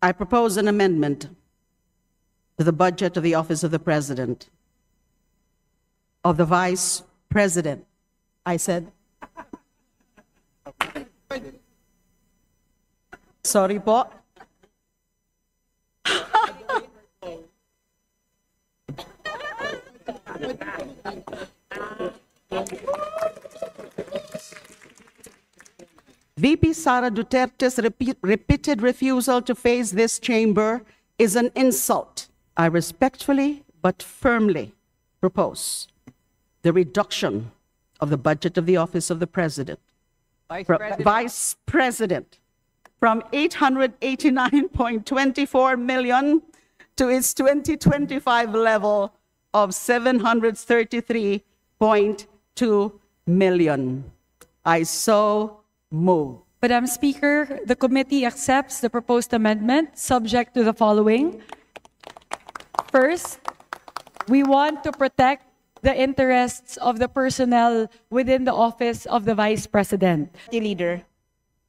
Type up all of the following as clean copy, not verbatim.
I propose an amendment to the budget of the Office of the President, of the Vice President. I said, sorry po. VP Sara Duterte's repeated refusal to face this chamber is an insult. I respectfully but firmly propose the reduction of the budget of the Office of the President, Vice President, from 889.24 million to its 2025 level of 733.2 million. I so move. Madam Speaker, the committee accepts the proposed amendment subject to the following. First, we want to protect the interests of the personnel within the office of the Vice President. The Leader.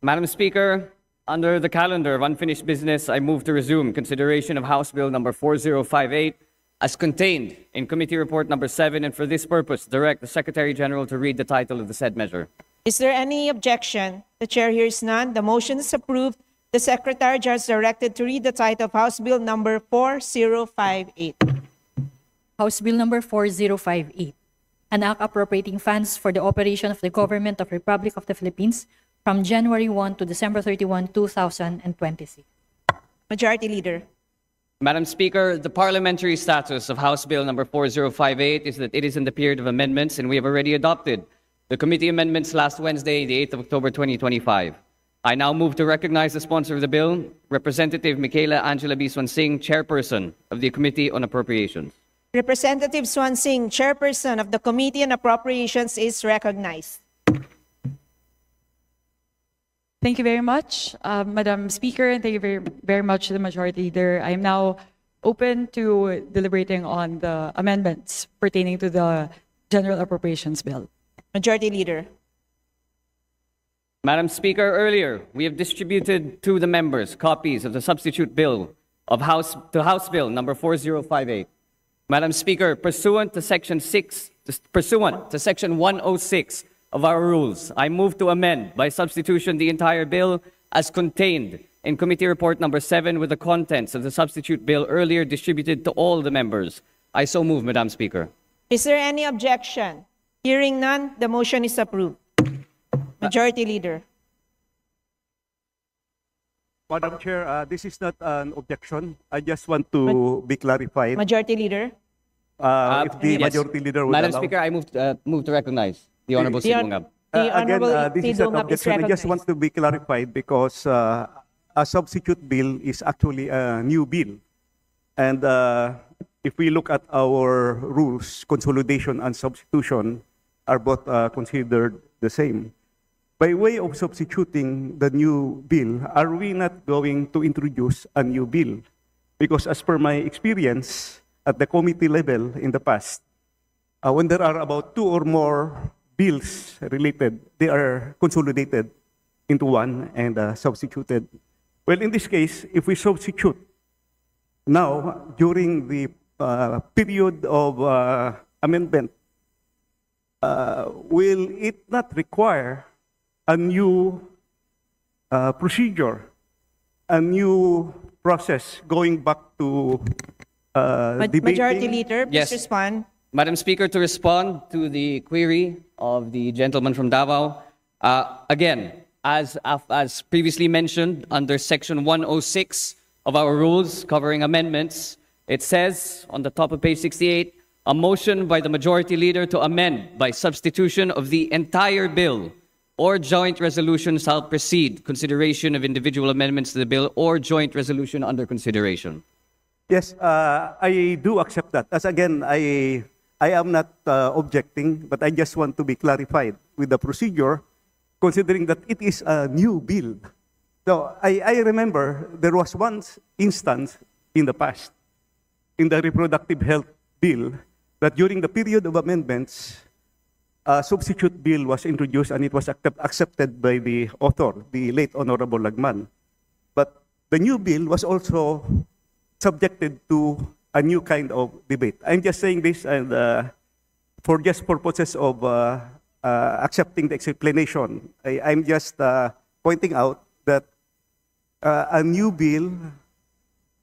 Madam Speaker, under the calendar of unfinished business, I move to resume consideration of House Bill number 4058 as contained in Committee Report number 7, and for this purpose, direct the Secretary General to read the title of the said measure. Is there any objection? The chair hears none. The motion is approved. The Secretary General is directed to read the title of House Bill number 4058. House Bill number 4058, an act appropriating funds for the operation of the Government of the Republic of the Philippines from January 1 to December 31, 2026. Majority Leader. Madam Speaker, the parliamentary status of House Bill number 4058 is that it is in the period of amendments, and we have already adopted the committee amendments last Wednesday, the 8th of October 2025. I now move to recognize the sponsor of the bill, Representative Michaela Angela B. Swansing, Chairperson of the Committee on Appropriations. Representative Swansing, Chairperson of the Committee on Appropriations, is recognized. Thank you very much, Madam Speaker, and thank you very much to the Majority Leader. I am now open to deliberating on the amendments pertaining to the General Appropriations Bill. Majority Leader. Madam Speaker, earlier we have distributed to the members copies of the substitute bill of House Bill number 4058. Madam Speaker, pursuant to Section 106 of our rules, I move to amend by substitution the entire bill as contained in Committee Report number 7 with the contents of the substitute bill earlier distributed to all the members. I so move, Madam Speaker. Is there any objection? Hearing none, the motion is approved. Majority Leader. Madam Chair, this is not an objection. I just want to be clarified. Majority Leader. If the yes. Majority Leader would Madam allow. Speaker, I move to recognize the Honorable Si Dungab. Again, this is an objection. I just want to be clarified because a substitute bill is actually a new bill. And if we look at our rules, consolidation and substitution are both considered the same. By way of substituting the new bill, are we not going to introduce a new bill? Because as per my experience at the committee level in the past, when there are about 2 or more bills related, they are consolidated into one and substituted. Well, in this case, if we substitute now during the period of amendment, will it not require a new procedure, a new process going back to debating? Majority Leader, please Yes. respond. Madam Speaker, to respond to the query of the gentleman from Davao, again, as previously mentioned under Section 106 of our rules covering amendments, it says on the top of page 68, a motion by the Majority Leader to amend by substitution of the entire bill or joint resolution shall precede consideration of individual amendments to the bill or joint resolution under consideration. Yes, I do accept that. As again, I am not objecting, but I just want to be clarified with the procedure, considering that it is a new bill. So I remember there was one instance in the past, in the reproductive health bill, that during the period of amendments, a substitute bill was introduced and it was accepted by the author, the late Honorable Lagman. But the new bill was also subjected to a new kind of debate. I'm just saying this and for just purposes of accepting the explanation. I'm just pointing out that a new bill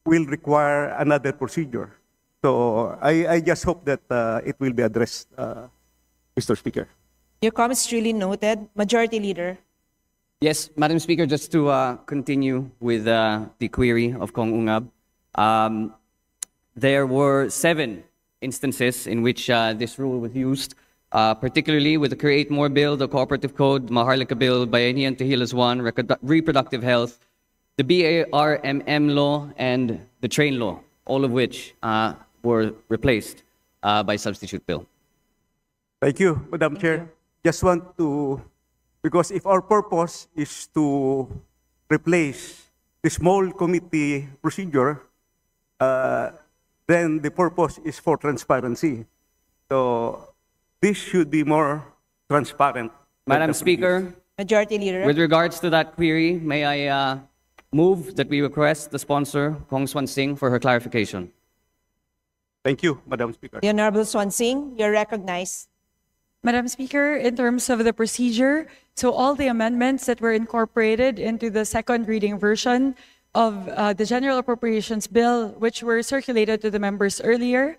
will require another procedure. So I just hope that it will be addressed, Mr. Speaker. Your comments duly noted. Majority Leader. Yes, Madam Speaker, just to continue with the query of Kong Ungab. There were 7 instances in which this rule was used, particularly with the Create More Bill, the Cooperative Code, Maharlika Bill, Bayanihan Tahilas 1, Reproductive Health, the BARMM law, and the Train law, all of which were replaced by substitute bill. Thank you, Madam Chair. Just want to, because if our purpose is to replace the small committee procedure, then the purpose is for transparency. So this should be more transparent. Madam Speaker, Majority Leader. with regards to that query, may I move that we request the sponsor, Kong Swan Singh, for her clarification. Thank you, Madam Speaker. The Honorable Swan Singh, you're recognized. Madam Speaker, in terms of the procedure, so all the amendments that were incorporated into the second reading version of the General Appropriations Bill, which were circulated to the members earlier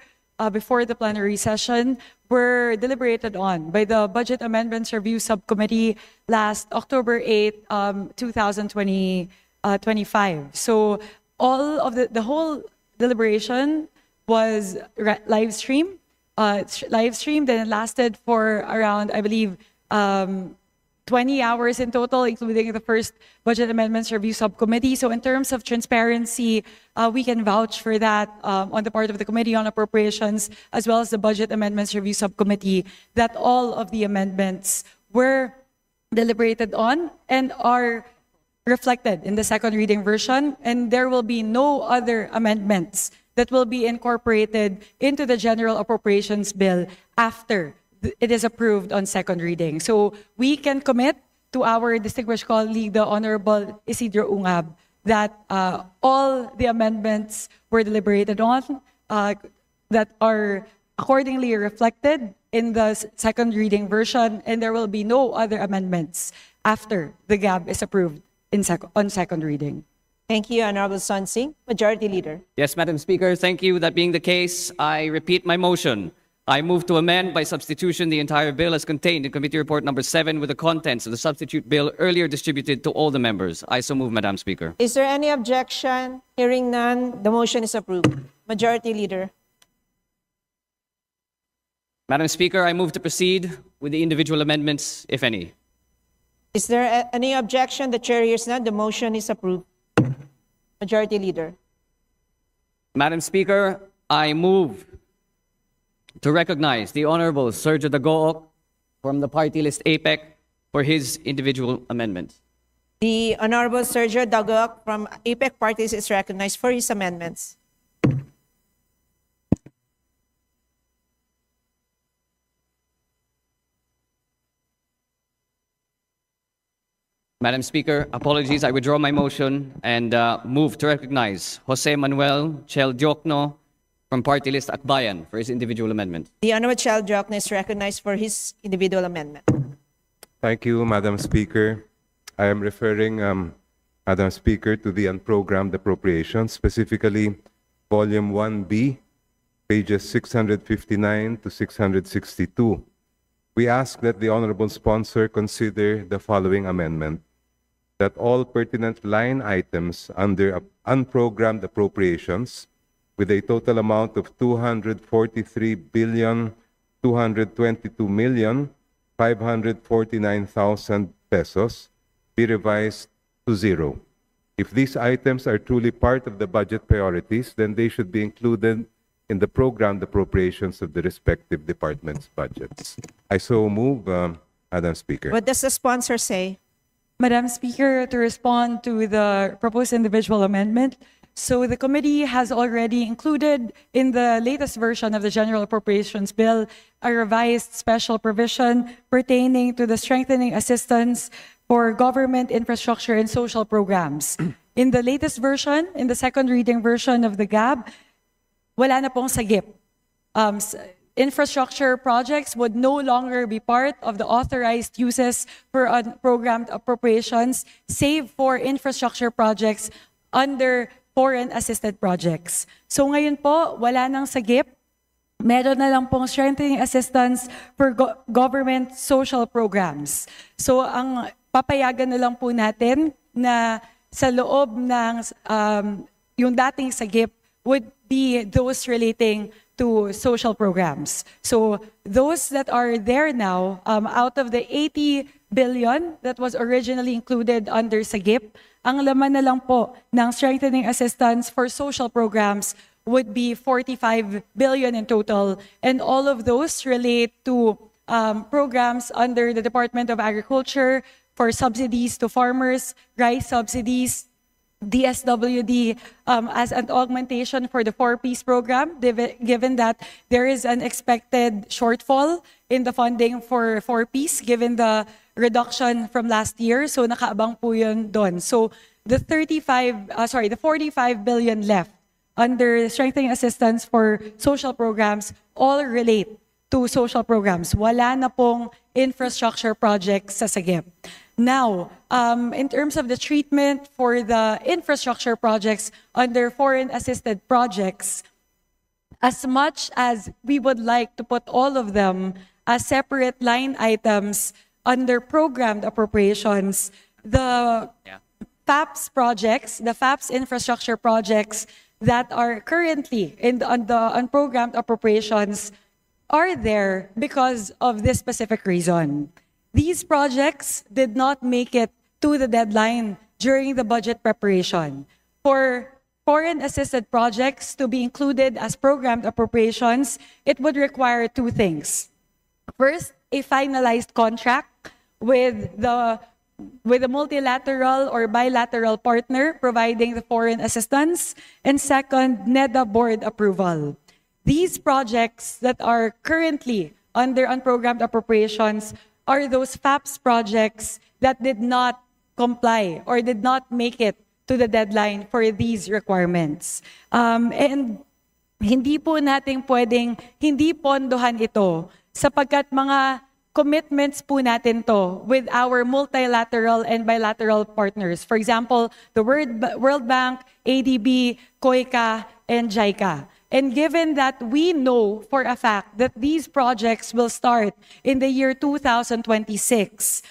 before the plenary session, were deliberated on by the Budget Amendments Review Subcommittee last October 8, 2025. So all of the whole deliberation was live streamed. Live streamed, and it lasted for around, I believe, 20 hours in total, including the first Budget Amendments Review Subcommittee. So in terms of transparency, we can vouch for that on the part of the Committee on Appropriations, as well as the Budget Amendments Review Subcommittee, that all of the amendments were deliberated on and are reflected in the second reading version, and there will be no other amendments that will be incorporated into the General Appropriations Bill after it is approved on second reading. So we can commit to our distinguished colleague, the Honorable Isidro Ungab, that all the amendments were deliberated on, that are accordingly reflected in the second reading version, and there will be no other amendments after the GAB is approved on second reading. Thank you, Honorable Swan Singh. Majority Leader. Yes, Madam Speaker, thank you. That being the case, I repeat my motion. I move to amend by substitution the entire bill as contained in Committee Report Number 7 with the contents of the substitute bill earlier distributed to all the members. I so move, Madam Speaker. Is there any objection? Hearing none, the motion is approved. Majority Leader. Madam Speaker, I move to proceed with the individual amendments, if any. Is there any objection? The Chair hears none, the motion is approved. Majority Leader. Madam Speaker, I move to recognize the Honorable Sergio Dagook from the party list APEC for his individual amendment. The Honorable Sergio Dagook from APEC parties is recognized for his amendments. Madam Speaker, apologies, I withdraw my motion and move to recognize Jose Manuel Chel Diokno from party list Akbayan for his individual amendment. The Honorable Chel Diokno is recognized for his individual amendment. Thank you, Madam Speaker. I am referring, Madam Speaker, to the unprogrammed appropriations, specifically Volume 1B, pages 659 to 662. We ask that the Honorable Sponsor consider the following amendment: that all pertinent line items under unprogrammed appropriations with a total amount of 243,222,549,000 pesos be revised to zero. If these items are truly part of the budget priorities, then they should be included in the programmed appropriations of the respective departments' budgets. I so move, Madam Speaker. What does the sponsor say? Madam Speaker, to respond to the proposed individual amendment, so the committee has already included in the latest version of the General Appropriations Bill a revised special provision pertaining to the strengthening assistance for government infrastructure and social programs. In the latest version, in the second reading version of the GAB, wala na pong sagip. Infrastructure projects would no longer be part of the authorized uses for unprogrammed appropriations, save for infrastructure projects under foreign assisted projects. So ngayon po, wala nang sagip. Meron na lang pong strengthening assistance for government social programs. So ang papayagan na lang po natin na sa loob ng yung dating sagip would be those relating to social programs. So those that are there now, out of the 80 billion that was originally included under SAGIP, ang laman na lang po ng strengthening assistance for social programs would be 45 billion in total. And all of those relate to programs under the Department of Agriculture for subsidies to farmers, rice subsidies, DSWD as an augmentation for the 4Ps program, given that there is an expected shortfall in the funding for 4Ps given the reduction from last year. So nakaabang po yun doon. So the 45 billion left under strengthening assistance for social programs all relate to social programs. Wala na pong infrastructure projects sa SAGIP. Now, in terms of the treatment for the infrastructure projects under foreign-assisted projects, as much as we would like to put all of them as separate line items under programmed appropriations, the FAPS projects, the FAPS infrastructure projects that are currently on the unprogrammed appropriations are there because of this specific reason. These projects did not make it to the deadline during the budget preparation. For foreign-assisted projects to be included as programmed appropriations, it would require two things. First, a finalized contract with the multilateral or bilateral partner providing the foreign assistance, and second, NEDA board approval. These projects that are currently under unprogrammed appropriations are those FAPS projects that did not comply or did not make it to the deadline for these requirements. And hindi po natin pwedeng hindi pondohan ito sapagkat mga commitments po natin to with our multilateral and bilateral partners. For example, the World Bank, ADB, COICA, and JICA. And given that we know for a fact that these projects will start in the year 2026,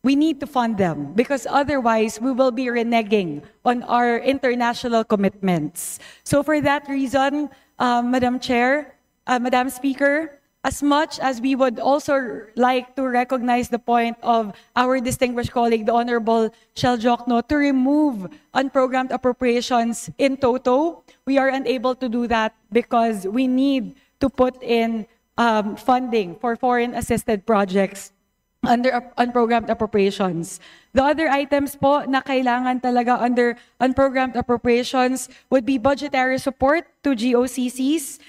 we need to fund them because otherwise we will be reneging on our international commitments. So for that reason, Madam Chair, Madam Speaker, as much as we would also like to recognize the point of our distinguished colleague, the Honorable Shell Jokno, to remove unprogrammed appropriations in toto, we are unable to do that because we need to put in funding for foreign-assisted projects under unprogrammed appropriations. The other items po na kailangan talaga under unprogrammed appropriations would be budgetary support to GOCCs.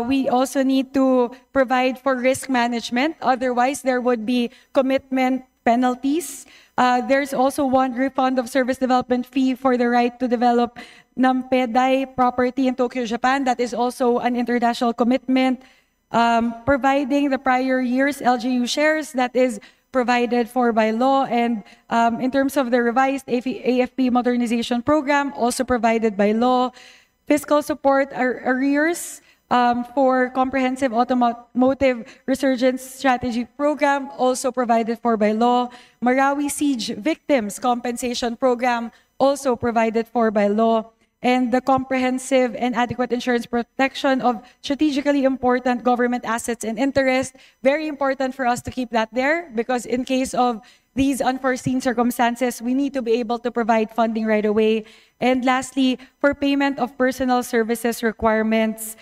We also need to provide for risk management. Otherwise, there would be commitment penalties. There's also one refund of service development fee for the right to develop Nampedai property in Tokyo, Japan. That is also an international commitment. Providing the prior year's LGU shares, that is provided for by law. And in terms of the revised AFP modernization program, also provided by law. Fiscal support arrears for comprehensive automotive resurgence strategy program, also provided for by law. Marawi siege victims compensation program, also provided for by law. And the comprehensive and adequate insurance protection of strategically important government assets and interest. Very important for us to keep that there because in case of these unforeseen circumstances, we need to be able to provide funding right away. And lastly, for payment of personal services requirements,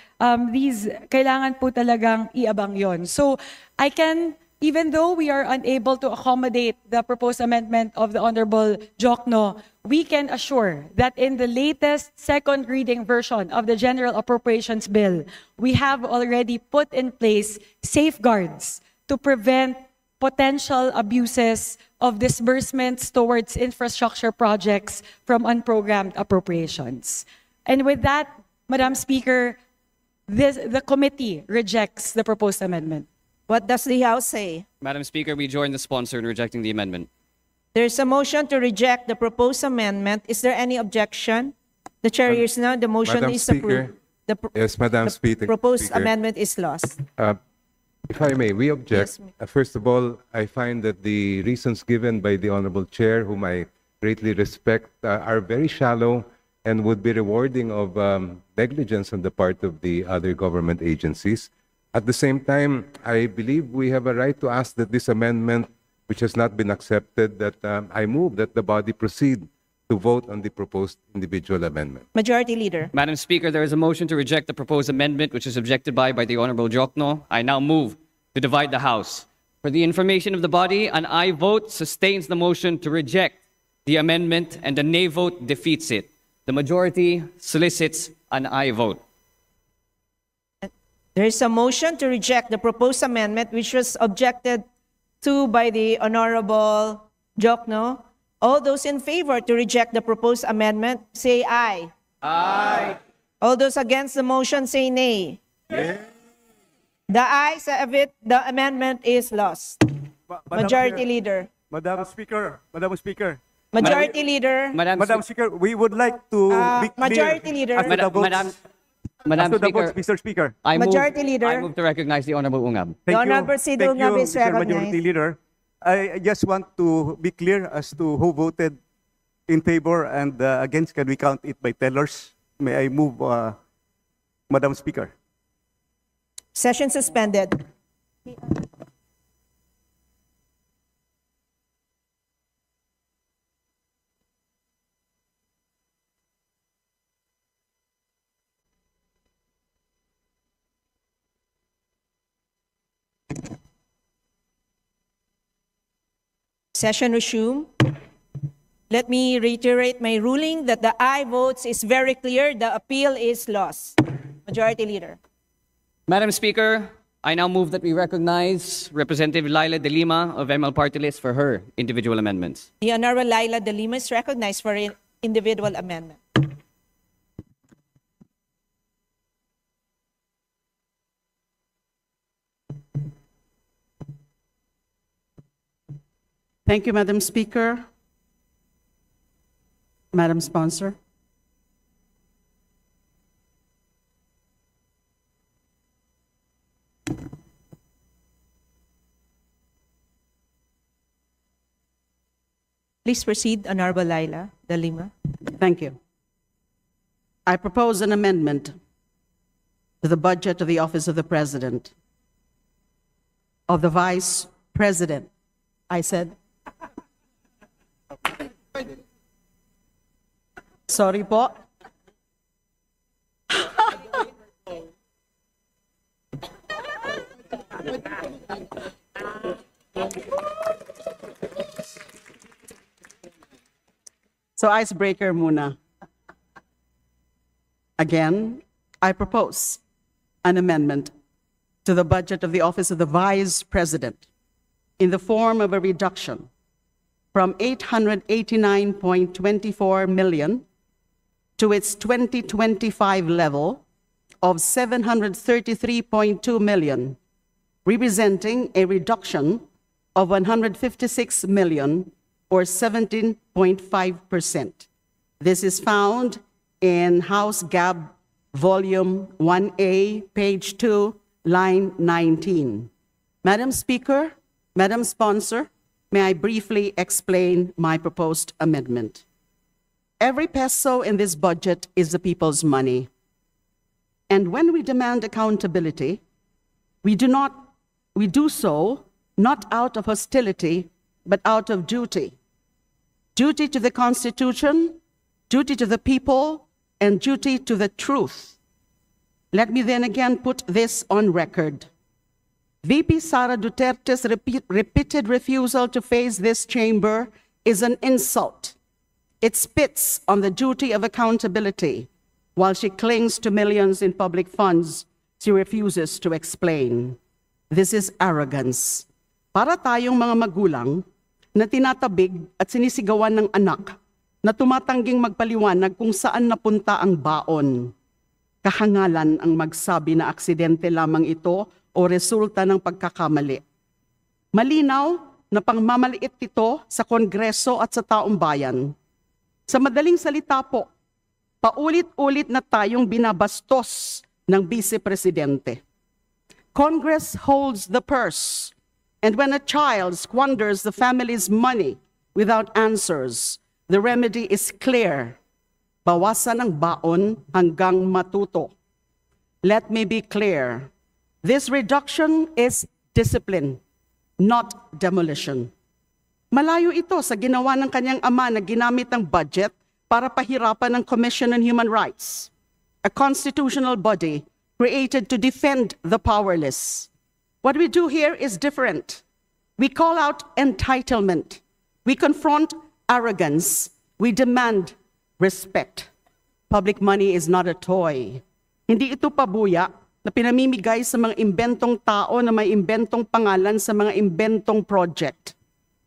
these kailangan po talagang iabang yon. So I can, even though we are unable to accommodate the proposed amendment of the Honorable Jokno, we can assure that in the latest second reading version of the General Appropriations Bill, we have already put in place safeguards to prevent potential abuses of disbursements towards infrastructure projects from unprogrammed appropriations. And with that, Madam Speaker, the committee rejects the proposed amendment. What does the House say? Madam Speaker, we join the sponsor in rejecting the amendment. There's a motion to reject the proposed amendment. Is there any objection? The chair hears none. The motion Madam is Speaker, approved. yes, Madam Speaker. Proposed amendment is lost. If I may, we object. Yes, First of all, I find that the reasons given by the Honorable Chair, whom I greatly respect, are very shallow and would be rewarding of negligence on the part of the other government agencies. At the same time, I believe we have a right to ask that this amendment, which has not been accepted, that I move that the body proceed to vote on the proposed individual amendment. Majority Leader. Madam Speaker, there is a motion to reject the proposed amendment, which is objected by the Honorable Jokno. I now move to divide the House. For the information of the body, an aye vote sustains the motion to reject the amendment, and a nay vote defeats it. The majority solicits an aye vote. There is a motion to reject the proposed amendment, which was objected to by the Honorable Jokno. All those in favor to reject the proposed amendment, say aye. Aye. All those against the motion, say nay. Yes. The ayes have it. The amendment is lost. Majority Leader. Madam Speaker, Madam Speaker, Majority Leader. Madam Speaker, we would like to be clear Majority Leader. as to the votes. Madam As to the Speaker, votes, Mr. Speaker. Majority Leader. I move to recognize the Honorable Ungab. The Honorable Sid Ungab is Mr. Majority recognized. Leader. I just want to be clear as to who voted in favor and against. Can we count it by tellers? May I move, Madam Speaker? Session suspended. Session resumed. Let me reiterate my ruling that the aye votes is very clear. The appeal is lost. Majority Leader. Madam Speaker, I now move that we recognize Representative Laila De Lima of ML Party List for her individual amendments. The Honorable Laila De Lima is recognized for an individual amendment. Thank you, Madam Speaker. Madam Sponsor. Please proceed, Honorable Laila De Lima. Thank you. I propose an amendment to the budget of the Office of the President, of the Vice President. I said, sorry po. So icebreaker muna. Again, I propose an amendment to the budget of the Office of the Vice President in the form of a reduction from 889.24 million to its 2025 level of 733.2 million, representing a reduction of 156 million or 17.5%. This is found in House Gab Volume 1A, page 2, line 19. Madam Speaker, Madam Sponsor, may I briefly explain my proposed amendment? Every peso in this budget is the people's money. And when we demand accountability, we do so not out of hostility, but out of duty. Duty to the Constitution, duty to the people, and duty to the truth. Let me then again put this on record. VP Sara Duterte's repeated refusal to face this chamber is an insult. It spits on the duty of accountability. While she clings to millions in public funds, she refuses to explain. This is arrogance. Para tayong mga magulang na tinatabig at sinisigawan ng anak na tumatangging magpaliwanag kung saan napunta ang baon. Kahangalan ang magsabi na aksidente lamang ito o resulta ng pagkakamali. Malinaw na pangmamaliit ito sa Kongreso at sa taong bayan. Sa madaling salita po, paulit-ulit na tayong binabastos ng Vice Presidente. Congress holds the purse, and when a child squanders the family's money without answers, the remedy is clear. Bawasan ang baon hanggang matuto. Let me be clear. This reduction is discipline, not demolition. Malayo ito sa ginawa ng kanyang ama na ginamit ang budget para pahirapan ang Commission on Human Rights, a constitutional body created to defend the powerless. What we do here is different. We call out entitlement. We confront arrogance. We demand respect. Public money is not a toy. Hindi ito pabuya na pinamimigay sa mga imbentong tao na may imbentong pangalan sa mga imbentong project.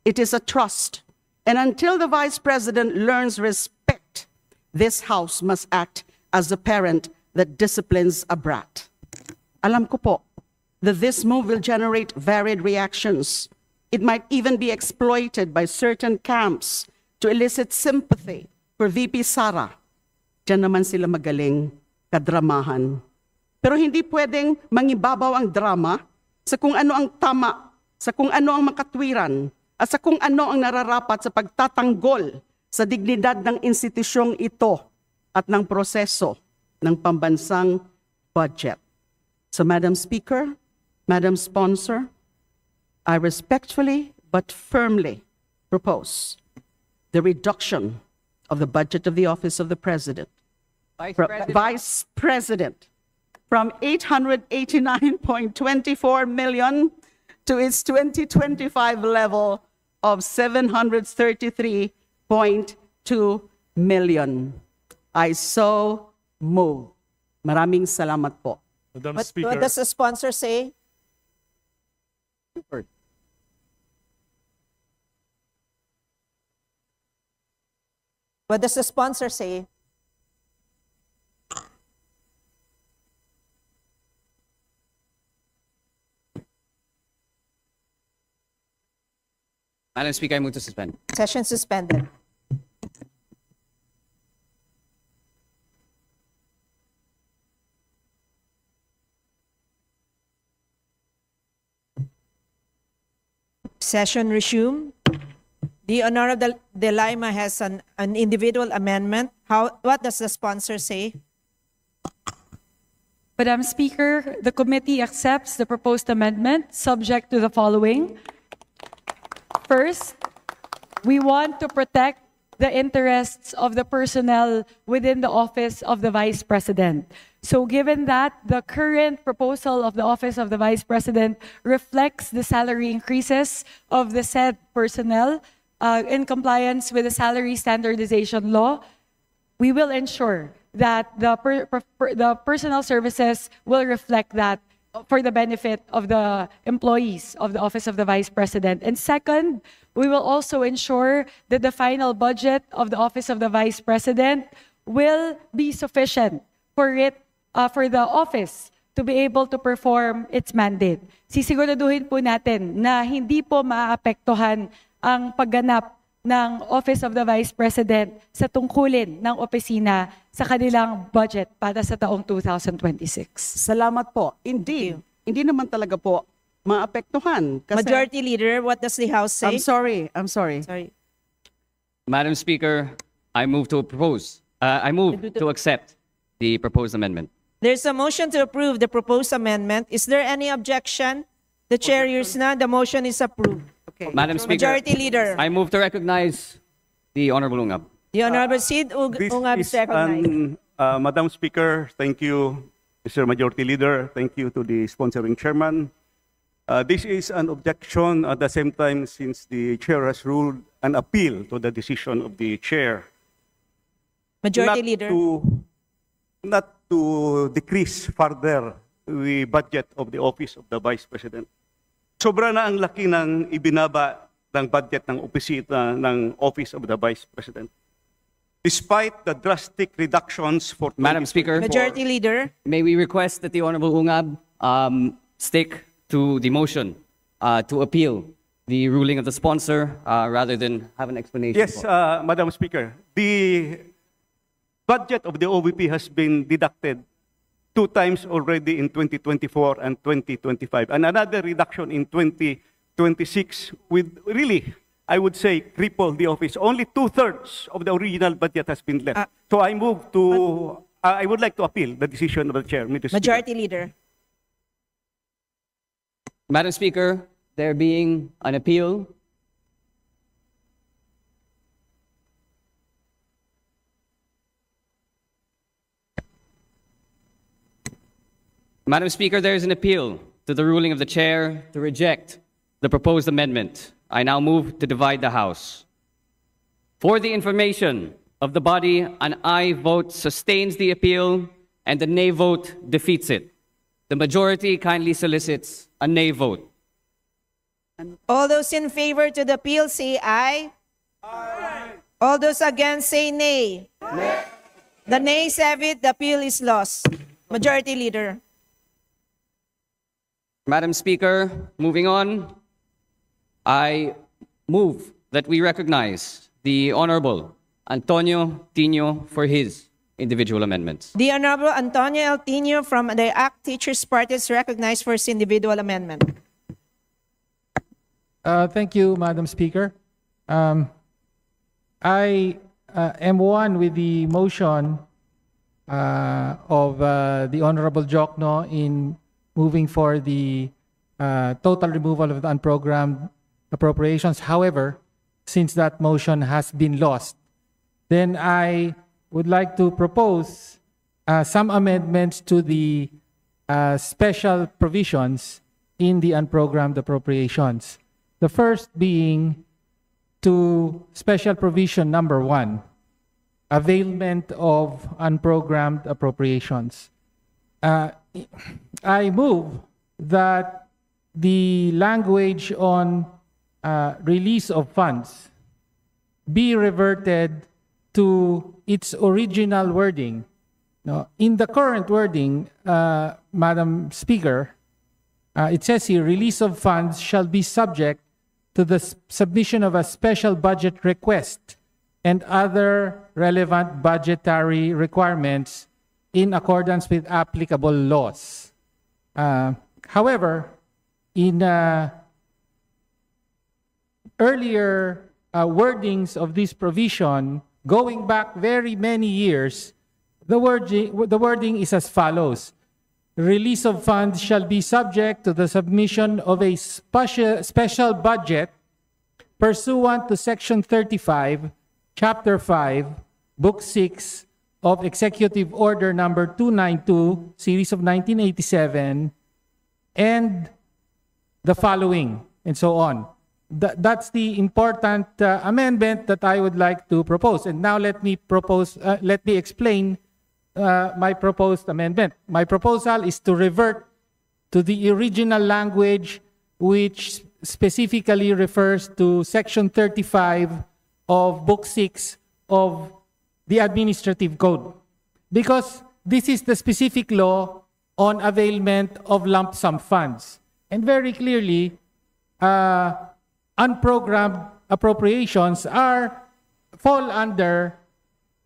It is a trust. And until the Vice President learns respect, this House must act as the parent that disciplines a brat. Alam ko po that this move will generate varied reactions. It might even be exploited by certain camps to elicit sympathy for VP Sara. Diyan naman sila magaling kadramahan. Pero hindi pwedeng mangibabaw ang drama sa kung ano ang tama, sa kung ano ang makatwiran, at sa kung ano ang nararapat sa pagtatanggol sa dignidad ng institusyong ito at ng proseso ng pambansang budget. So, Madam Speaker, Madam Sponsor, I respectfully but firmly propose the reduction of the budget of the Office of the President, Vice President, from 889.24 million to its 2025 level of 733.2 million. I so move. Maraming salamat po. Madam What Speaker, does the sponsor say? What does the sponsor say? Madam Speaker, I move to suspend. Session suspended. Session resumed. The Honorable De Lima has an individual amendment. What does the sponsor say? Madam Speaker, the committee accepts the proposed amendment subject to the following. First, we want to protect the interests of the personnel within the Office of the Vice President. So given that the current proposal of the Office of the Vice President reflects the salary increases of the said personnel in compliance with the salary standardization law, we will ensure that the personnel services will reflect that for the benefit of the employees of the Office of the Vice President. And second, we will also ensure that the final budget of the Office of the Vice President will be sufficient for the office to be able to perform its mandate. Sisiguraduhin po natin na hindi po maapektuhan ang pagganap ng Office of the Vice President sa tungkulin ng opisina sa kanilang budget para sa taong 2026. Salamat po. Indeed, hindi naman talaga po maapektuhan. Kasi, Majority Leader, what does the House say? I'm sorry. Sorry. Madam Speaker, I move to accept the proposed amendment. There's a motion to approve the proposed amendment. Is there any objection? The chair hears none. The motion is approved. Okay. Madam Speaker, Majority Leader. I move to recognize the Honorable Ungab. The Honorable Sid This Ungab is is recognized. Madam Speaker, thank you, Mr. Majority Leader. Thank you to the sponsoring chairman. This is an objection at the same time since the chair has ruled an appeal to the decision of the chair. Majority not Leader. Not to decrease further the budget of the Office of the Vice President. sobra na ang laki ng ibinaba ng budget ng opisina ng Office of the Vice President. Despite the drastic reductions for Madam Speaker, Majority Leader. may we request that the Honorable Ungab stick to the motion to appeal the ruling of the sponsor rather than have an explanation? Yes, Madam Speaker. The budget of the OVP has been deducted 2 times already in 2024 and 2025, and another reduction in 2026 with really, I would say, cripple the office. Only 2/3 of the original budget has been left. So I move to, I would like to appeal the decision of the chair, Mr. Speaker. Majority Leader. Madam Speaker, there being an appeal, Madam Speaker, there is an appeal to the ruling of the chair to reject the proposed amendment. I now move to divide the House. For the information of the body, an aye vote sustains the appeal and the nay vote defeats it. The majority kindly solicits a nay vote. All those in favor to the appeal say aye. Aye. All those against say nay. Nay. The nays have it. The appeal is lost. Majority Leader. Madam Speaker, moving on, I move that we recognize the Honorable Antonio Tino for his individual amendments. The Honorable Antonio L. Tino from the ACT Teachers Party is recognized for his individual amendment. Thank you, Madam Speaker. I am one with the motion of the Honorable Jokno in moving for the total removal of the unprogrammed appropriations. However, since that motion has been lost, then I would like to propose some amendments to the special provisions in the unprogrammed appropriations. The first being to special provision number 1, availment of unprogrammed appropriations. I move that the language on release of funds be reverted to its original wording. Now, in the current wording, Madam Speaker, it says here, release of funds shall be subject to the submission of a special budget request and other relevant budgetary requirements in accordance with applicable laws. However, in earlier wordings of this provision, going back very many years, the wording is as follows. Release of funds shall be subject to the submission of a special budget pursuant to Section 35, Chapter 5, Book 6 of Executive Order Number 292, Series of 1987, and the following, and so on. That's the important amendment that I would like to propose. And now let me explain my proposed amendment. My proposal is to revert to the original language, which specifically refers to Section 35 of Book 6 of the Administrative Code, because this is the specific law on availment of lump sum funds. And very clearly, unprogrammed appropriations fall under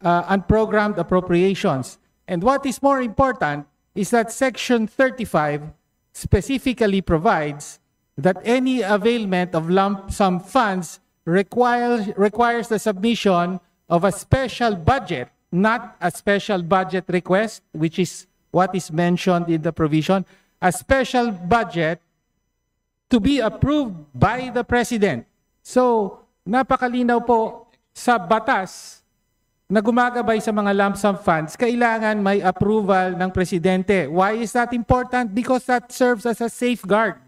unprogrammed appropriations. And what is more important is that Section 35 specifically provides that any availment of lump sum funds requires the submission of a special budget, not a special budget request, which is what is mentioned in the provision, a special budget to be approved by the President. So, napakalinaw po sa batas na gumagabay sa mga lump sum funds, kailangan may approval ng Presidente. Why is that important? Because that serves as a safeguard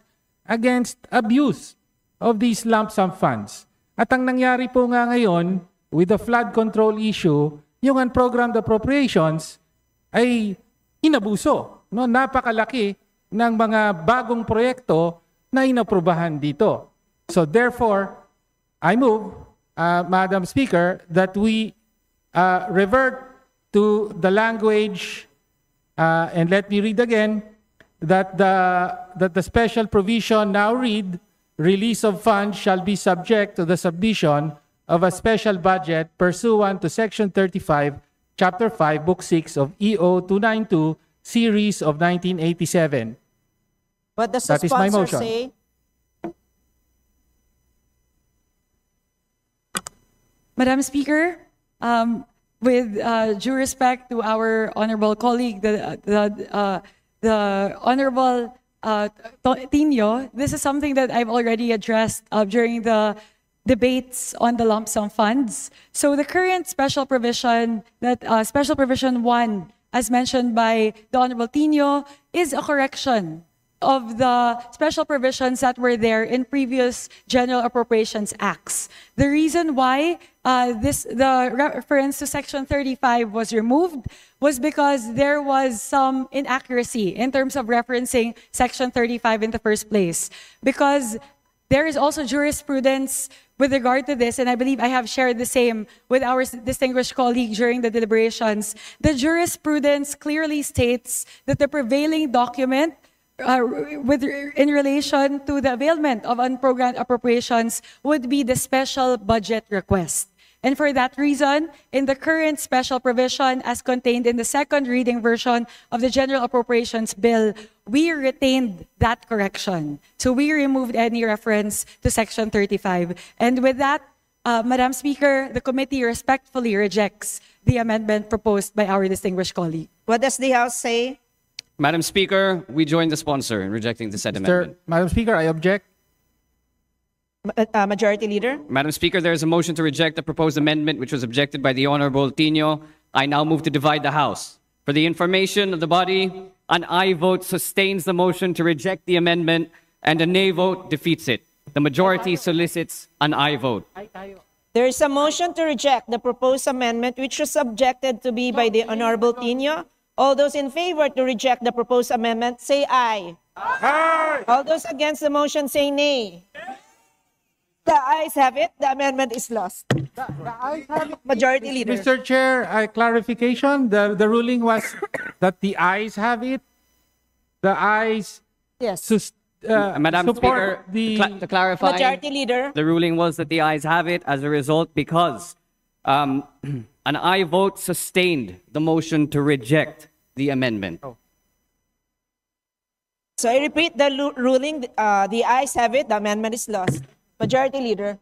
against abuse of these lump sum funds. At ang nangyari po nga ngayon, with the flood control issue, yung unprogrammed appropriations ay inabuso. No? Napakalaki ng mga bagong proyekto na inaprubahan dito. So therefore, I move, Madam Speaker, that we revert to the language, and let me read again, that the special provision now read, release of funds shall be subject to the submission of a special budget pursuant to Section 35, Chapter 5, Book 6 of EO 292, Series of 1987. What does the That is my sponsor motion. say? Madam Speaker, with due respect to our honorable colleague, the Honorable Tino, this is something that I've already addressed during the debates on the lump sum funds. So the current special provision, that Special Provision 1, as mentioned by the Honorable Tino, is a correction of the special provisions that were there in previous General Appropriations Acts. The reason why the reference to Section 35 was removed was because there was some inaccuracy in terms of referencing Section 35 in the first place. Because there is also jurisprudence with regard to this, and I believe I have shared the same with our distinguished colleague during the deliberations. The jurisprudence clearly states that the prevailing document in relation to the availment of unprogrammed appropriations would be the special budget request. And for that reason, in the current special provision as contained in the second reading version of the General Appropriations Bill, we retained that correction. So we removed any reference to Section 35. And with that, Madam Speaker, the committee respectfully rejects the amendment proposed by our distinguished colleague. What does the House say? Madam Speaker, we join the sponsor in rejecting the said Sir, amendment. Madam Speaker, I object. Majority Leader? Madam Speaker, there is a motion to reject the proposed amendment which was objected by the Honorable Tino. I now move to divide the House. For the information of the body, an aye vote sustains the motion to reject the amendment and a nay vote defeats it. The majority solicits an aye vote. There is a motion to reject the proposed amendment which was objected to be by the Honorable Tino. All those in favor to reject the proposed amendment, say aye. Aye. All those against the motion, say nay. The ayes have it. The amendment is lost. Majority Leader. Mr. Chair, clarification. The ruling was that the ayes have it. The ayes Yes. Madam support Speaker, to clarify, Majority Leader. the ruling was that the ayes have it as a result because an aye vote sustained the motion to reject the amendment. So I repeat the ruling. The ayes have it. The amendment is lost. Majority Leader.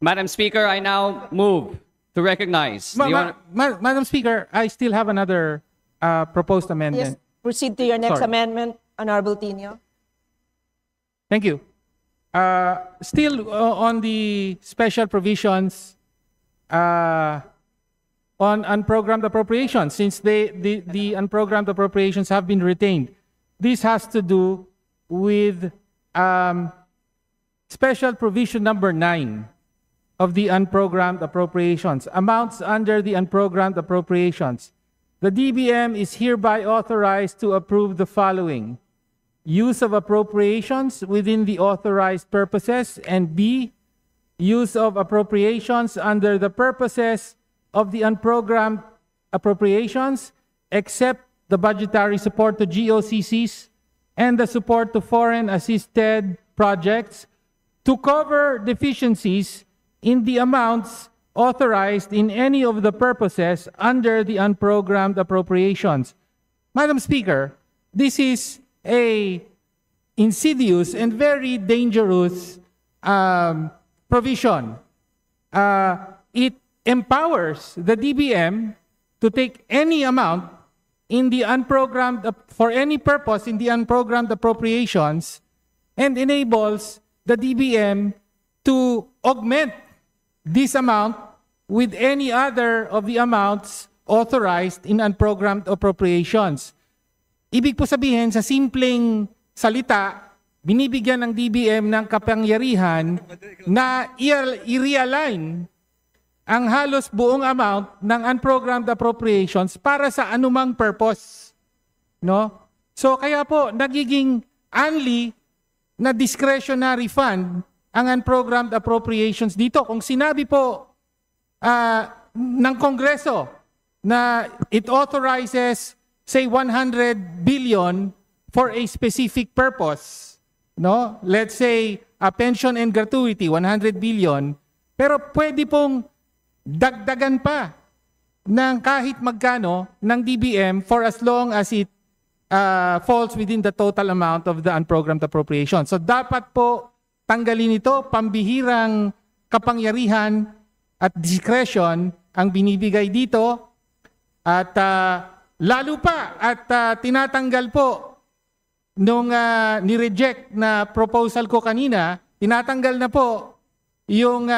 Madam Speaker, I now move to recognize the honor- Madam Speaker, I still have another proposed amendment. Yes. Proceed to your next Sorry. amendment, Honorable Tino. Thank you. Still on the special provisions on unprogrammed appropriations, since the unprogrammed appropriations have been retained. This has to do with special provision number 9 of the unprogrammed appropriations, amounts under the unprogrammed appropriations. The DBM is hereby authorized to approve the following: use of appropriations within the authorized purposes, and B, use of appropriations under the purposes of the unprogrammed appropriations, except the budgetary support to GOCCs and the support to foreign assisted projects, to cover deficiencies in the amounts authorized in any of the purposes under the unprogrammed appropriations. Madam Speaker, this is a insidious and very dangerous provision. It empowers the DBM to take any amount in the unprogrammed, for any purpose in the unprogrammed appropriations, and enables the DBM to augment this amount with any other of the amounts authorized in unprogrammed appropriations. Ibig po sabihin, sa simpleng salita, binibigyan ng DBM ng kapangyarihan na i-realign ang halos buong amount ng unprogrammed appropriations para sa anumang purpose. No? So kaya po, nagiging only na discretionary fund ang unprogrammed appropriations dito. Kung sinabi po ng Kongreso na it authorizes, say, 100 billion for a specific purpose, no? Let's say, a pension and gratuity, 100 billion, pero pwede pong dagdagan pa ng kahit magkano ng DBM for as long as it falls within the total amount of the unprogrammed appropriation. So dapat po tanggalin ito, pambihirang kapangyarihan at discretion ang binibigay dito at lalo pa at tinatanggal po nung ni-reject na proposal ko kanina, tinatanggal na po yung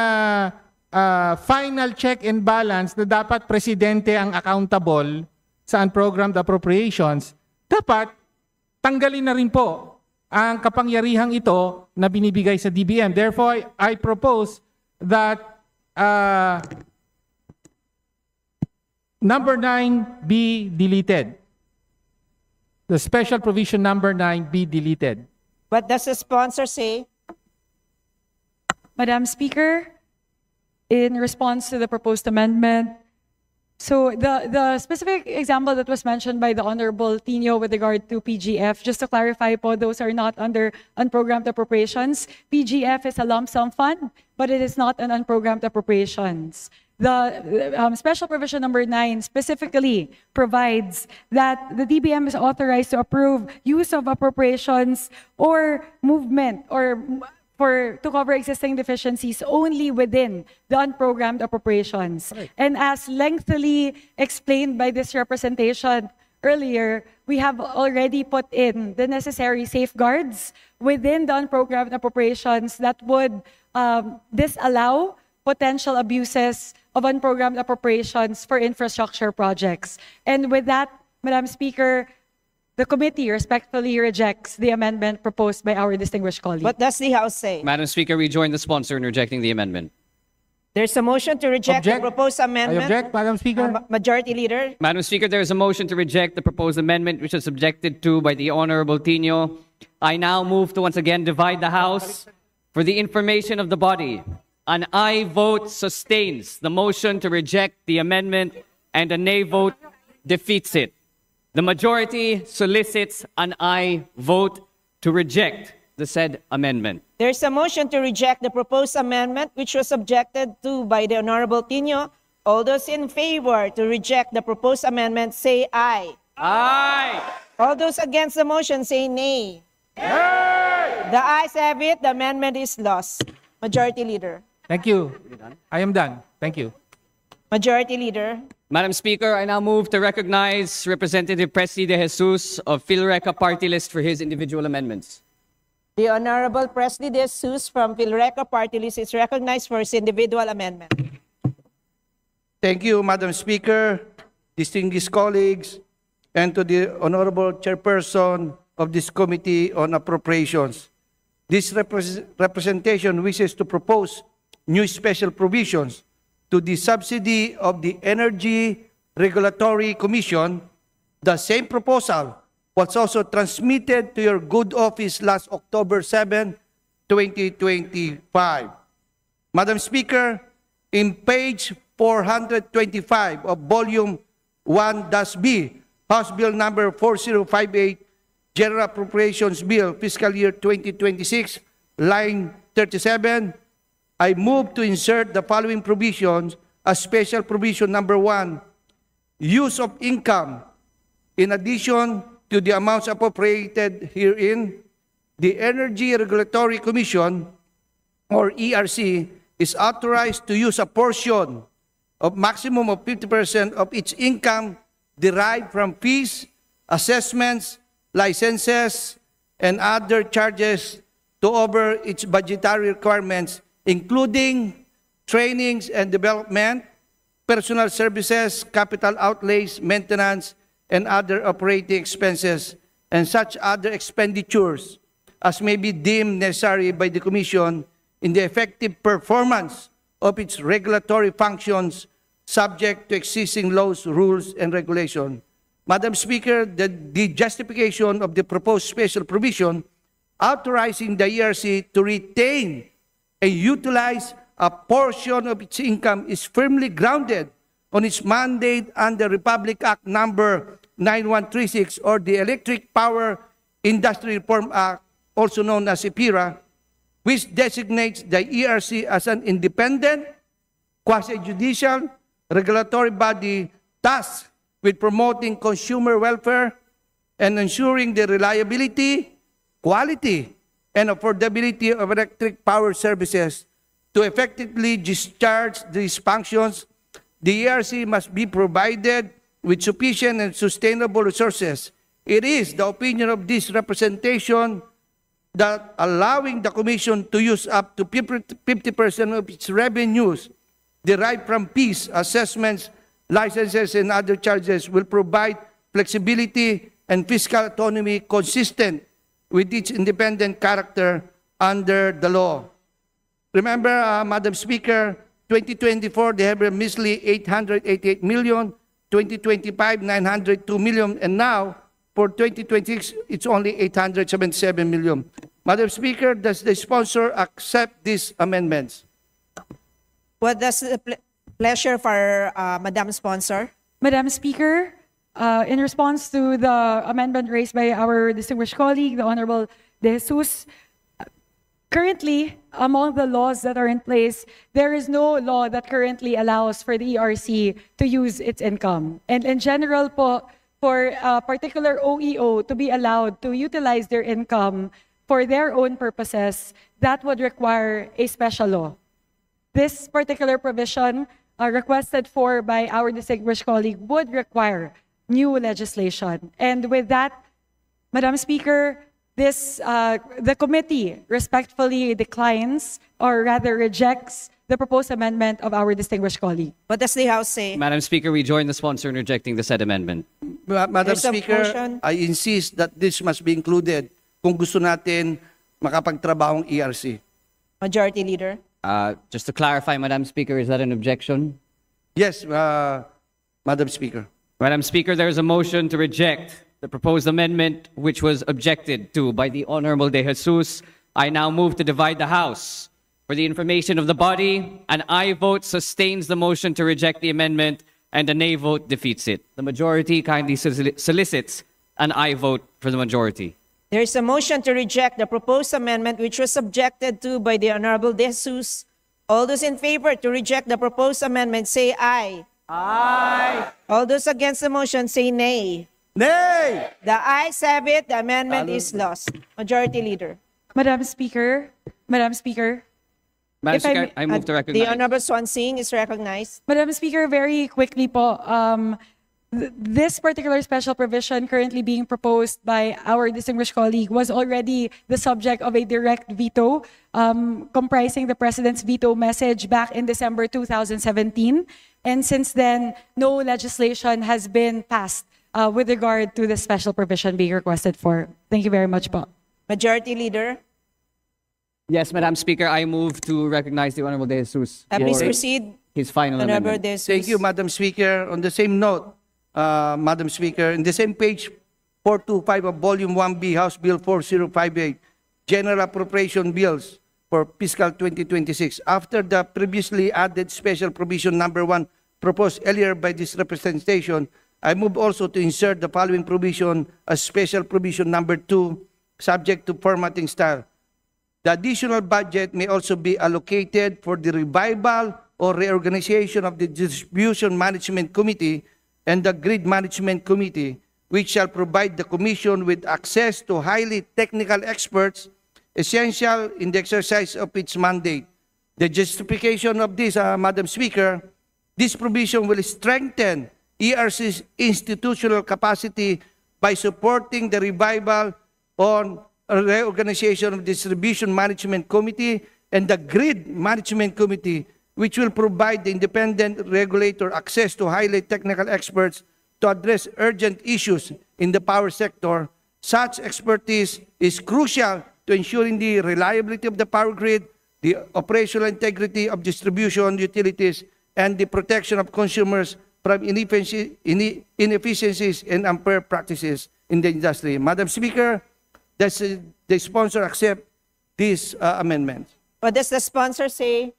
final check and balance na dapat presidente ang accountable sa unprogrammed appropriations. Dapat tanggalin na rin po ang kapangyarihang ito na binibigay sa DBM. Therefore, I propose that number 9 be deleted. The special provision number 9 be deleted. What does the sponsor say? Madam Speaker, in response to the proposed amendment, so the specific example that was mentioned by the Honorable Tino with regard to PGF, just to clarify po, those are not under unprogrammed appropriations. PGF is a lump sum fund, but it is not an unprogrammed appropriations. The special provision number 9 specifically provides that the DBM is authorized to approve use of appropriations or movement or to cover existing deficiencies only within the unprogrammed appropriations. Right. And as lengthily explained by this representation earlier, we have already put in the necessary safeguards within the unprogrammed appropriations that would disallow potential abuses of unprogrammed appropriations for infrastructure projects. And with that, Madam Speaker, the committee respectfully rejects the amendment proposed by our distinguished colleague. What does the House say? Madam Speaker, we join the sponsor in rejecting the amendment. There's a motion to reject the proposed amendment. I object, Madam Speaker. Majority Leader. Madam Speaker, there is a motion to reject the proposed amendment which was objected to by the Honorable Tino. I now move to once again divide the House. For the information of the body, an aye vote sustains the motion to reject the amendment and a nay vote defeats it. The majority solicits an aye vote to reject the said amendment. There's a motion to reject the proposed amendment which was objected to by the Honorable Tino. All those in favor to reject the proposed amendment say aye. Aye. All those against the motion say nay. Nay. The ayes have it. The amendment is lost. Majority Leader. Thank you. I am done. Thank you. Majority Leader. Madam Speaker, I now move to recognize Representative Presley De Jesus of PhilReca Party List for his individual amendments. The Honorable Presley De Jesus from PhilReca Party List is recognized for his individual amendment. Thank you, Madam Speaker, distinguished colleagues, and to the Honorable Chairperson of this Committee on Appropriations. This representation wishes to propose new special provisions to the subsidy of the Energy Regulatory Commission. The same proposal was also transmitted to your good office last October 7, 2025. Madam Speaker, in page 425 of Volume 1-B, House Bill number 4058, General Appropriations Bill, Fiscal Year 2026, line 37, I move to insert the following provisions as special provision number 1, use of income. In addition to the amounts appropriated herein, the Energy Regulatory Commission, or ERC, is authorized to use a portion of maximum of 50% of its income derived from fees, assessments, licenses, and other charges to over its budgetary requirements, including trainings and development, personal services, capital outlays, maintenance, and other operating expenses, and such other expenditures as may be deemed necessary by the Commission in the effective performance of its regulatory functions subject to existing laws, rules, and regulations. Madam Speaker, the justification of the proposed special provision authorizing the ERC to retain and utilize a portion of its income is firmly grounded on its mandate under Republic Act number 9136 or the Electric Power Industry Reform Act, also known as EPIRA, which designates the ERC as an independent, quasi-judicial regulatory body tasked with promoting consumer welfare and ensuring the reliability, quality, and affordability of electric power services. To effectively discharge these functions, the ERC must be provided with sufficient and sustainable resources. It is the opinion of this representation that allowing the Commission to use up to 50% of its revenues derived from fees, assessments, licenses, and other charges will provide flexibility and fiscal autonomy consistent with its independent character under the law. Remember, Madam Speaker, 2024, they have a measly 888 million, 2025, 902 million, and now, for 2026, it's only 877 million. Madam Speaker, does the sponsor accept these amendments? What does the pleasure for Madam Sponsor? Madam Speaker, in response to the amendment raised by our distinguished colleague, the Honorable De Jesus, currently, among the laws that are in place, there is no law that currently allows for the ERC to use its income. And in general po, for a particular OEO to be allowed to utilize their income for their own purposes, that would require a special law. This particular provision requested for by our distinguished colleague would require new legislation. And with that, Madam Speaker, the committee respectfully declines, or rather rejects, the proposed amendment of our distinguished colleague. What does the House say? Madam Speaker, we join the sponsor in rejecting the said amendment. Madam There's a Speaker, motion. I insist that this must be included kung gusto natin makapagtrabahong ERC. Majority Leader. Just to clarify, Madam Speaker, is that an objection? Yes, Madam Speaker. Madam Speaker, there is a motion to reject the proposed amendment which was objected to by the Honorable De Jesus. I now move to divide the House. For the information of the body, an aye vote sustains the motion to reject the amendment and a nay vote defeats it. The majority kindly solicits an aye vote for the majority. There is a motion to reject the proposed amendment which was objected to by the Honorable De Jesus. All those in favor to reject the proposed amendment say aye. Aye. All those against the motion say nay. Nay. The ayes have it. The amendment is lost. Majority Leader. Madam Speaker, Madam If I Speaker, may- I move to The recognize. Honorable Swan Singh is recognized. Madam Speaker, very quickly po, this particular special provision currently being proposed by our distinguished colleague was already the subject of a direct veto, comprising the President's veto message back in December 2017. And since then, no legislation has been passed with regard to the special provision being requested for. Thank you very much po. Majority Leader. Yes, Madam Speaker, I move to recognize the Honorable De Jesus Please for proceed. his final Honorable amendment. De Jesus. Thank you, Madam Speaker. On the same note, Madam Speaker, in the same page 425 of Volume 1B, House Bill 4058, General Appropriation Bills for Fiscal 2026, after the previously added Special Provision Number 1 proposed earlier by this representation, I move also to insert the following provision as Special Provision Number 2, subject to formatting style. The additional budget may also be allocated for the revival or reorganization of the Distribution Management Committee and the Grid Management Committee, which shall provide the Commission with access to highly technical experts essential in the exercise of its mandate. The justification of this, Madam Speaker, this provision will strengthen ERC's institutional capacity by supporting the revival on reorganization of Distribution Management Committee and the Grid Management Committee, which will provide the independent regulator access to highly technical experts to address urgent issues in the power sector. Such expertise is crucial to ensuring the reliability of the power grid, the operational integrity of distribution utilities, and the protection of consumers from inefficiencies and unfair practices in the industry. Madam Speaker, does the sponsor accept this amendment? What does the sponsor say?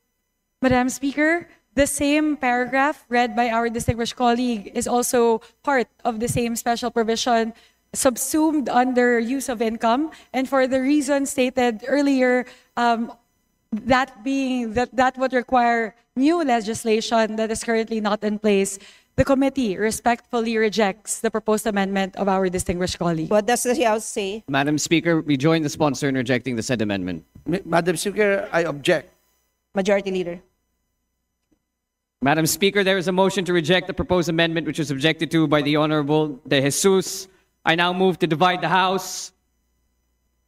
Madam Speaker, the same paragraph read by our distinguished colleague is also part of the same special provision subsumed under use of income. And for the reason stated earlier, that would require new legislation that is currently not in place. The committee respectfully rejects the proposed amendment of our distinguished colleague. What does the House say? Madam Speaker, we join the sponsor in rejecting the said amendment. Madam Speaker, I object. Majority Leader. Madam Speaker, there is a motion to reject the proposed amendment which was objected to by the Honorable De Jesus. I now move to divide the House.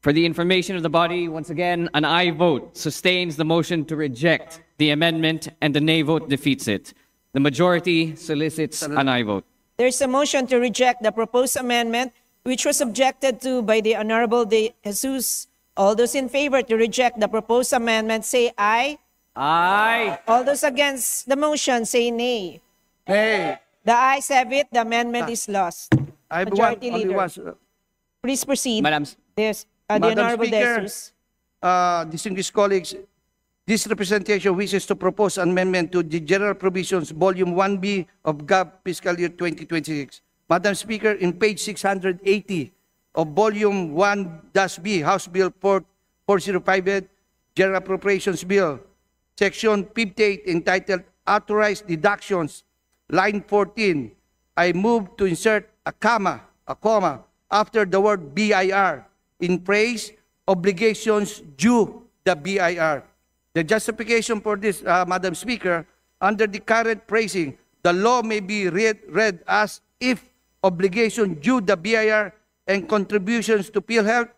For the information of the body, once again, an aye vote sustains the motion to reject the amendment and the nay vote defeats it. The majority solicits an aye vote. There is a motion to reject the proposed amendment which was objected to by the Honorable De Jesus. All those in favor to reject the proposed amendment say aye. Aye. All those against the motion say nay. Nay. The ayes have it. The amendment is lost. I have Majority only Leader. one. Please proceed. Madam, Yes, the Madam Honorable De Speaker, Jesus. Distinguished colleagues, this representation wishes to propose amendment to the General Provisions, Volume 1B of GAB Fiscal Year 2026. Madam Speaker, in page 680 of Volume 1-B, House Bill 4058, General Appropriations Bill, Section 58, entitled Authorized Deductions, line 14, I move to insert a comma, after the word BIR in phrase obligations due the BIR. The justification for this, Madam Speaker, under the current phrasing, the law may be read as if obligation due the BIR and contributions to PhilHealth,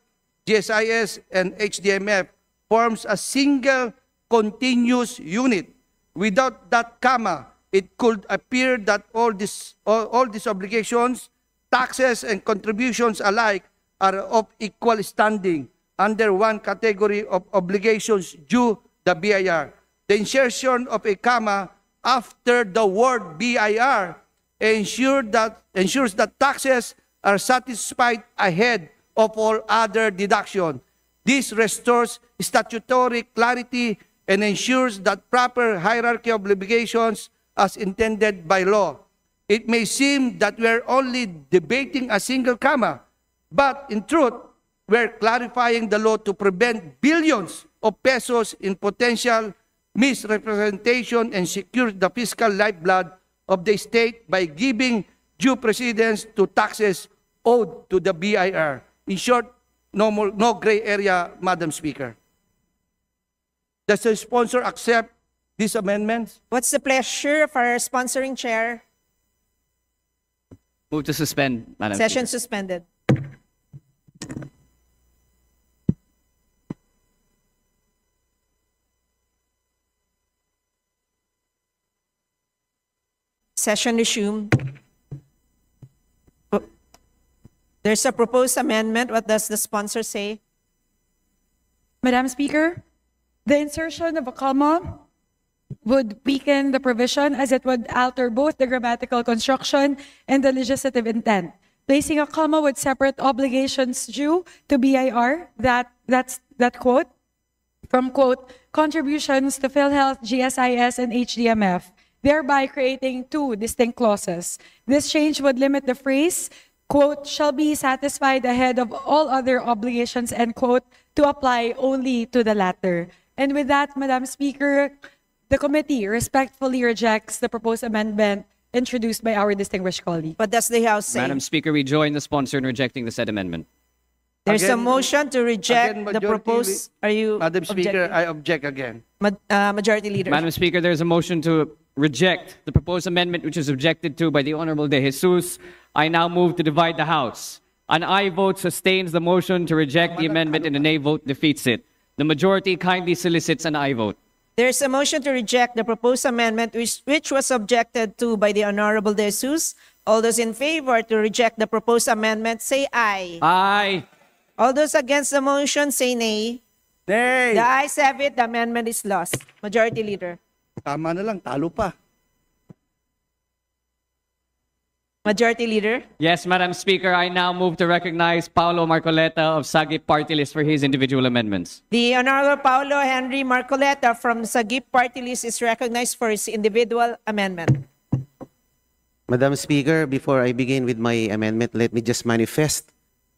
GSIS, and HDMF forms a single continuous unit. Without that comma, it could appear that all these obligations, taxes, and contributions alike are of equal standing under one category of obligations due the BIR. The insertion of a comma after the word BIR ensures that taxes are satisfied ahead of all other deductions. This restores statutory clarity and ensures that proper hierarchy of obligations as intended by law. It may seem that we are only debating a single comma, but in truth, we're clarifying the law to prevent billions of pesos in potential misrepresentation and secure the fiscal lifeblood of the state by giving due precedence to taxes owed to the BIR. In short, no gray area, Madam Speaker. Does the sponsor accept these amendments? What's the pleasure of our sponsoring chair? move to suspend, Madam Session Speaker. suspended. Session resumed. There's a proposed amendment. What does the sponsor say? Madam Speaker, the insertion of a comma would weaken the provision as it would alter both the grammatical construction and the legislative intent. Placing a comma with separate obligations due to BIR, that quote, from quote, contributions to PhilHealth, GSIS, and HDMF, thereby creating two distinct clauses. This change would limit the phrase, quote, shall be satisfied ahead of all other obligations, end quote, to apply only to the latter. And with that, Madam Speaker, the committee respectfully rejects the proposed amendment introduced by our distinguished colleague. What does the House say? Madam Speaker, we join the sponsor in rejecting the said amendment. There's a Again- motion to reject again, the majority proposed. Are you Madam Speaker, objecting? I object again. Majority Leader. Madam Speaker, there is a motion to reject the proposed amendment which is objected to by the Honorable De Jesus. I now move to divide the House. An aye vote sustains the motion to reject the amendment and a nay vote defeats it. The majority kindly solicits an aye vote. There's a motion to reject the proposed amendment which was objected to by the Honorable De Jesus. All those in favor to reject the proposed amendment say aye. Aye. All those against the motion say nay. Nay! The ayes have it. The amendment is lost. Majority Leader. Tama na lang, talo pa. Majority Leader. Yes, Madam Speaker, I now move to recognize Paolo Marcoleta of Sagip Party List for his individual amendments. The Honorable Paulo Henry Marcoleta from Sagip Party List is recognized for his individual amendment. Madam Speaker, before I begin with my amendment, let me just manifest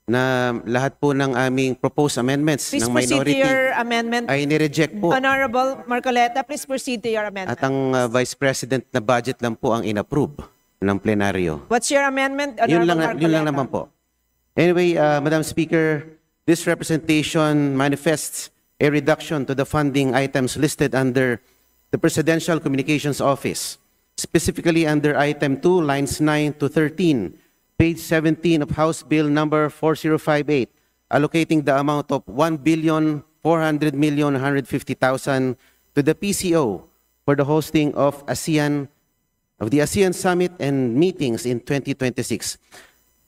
na lahat po ng aming proposed amendments Please ng proceed to minority your amendment. ay nireject po. Honorable Marcoleta, please proceed to your amendment. At ang Vice President na budget lang po ang inapprove ng plenaryo. What's your amendment, Yun Honorable lang Marcoleta? naman po. Anyway, Madam Speaker, this representation manifests a reduction to the funding items listed under the Presidential Communications Office, specifically under Item 2, lines 9 to 13, page 17 of House Bill number 4058, allocating the amount of 1,400,150,000 to the PCO for the hosting of the ASEAN Summit and meetings in 2026.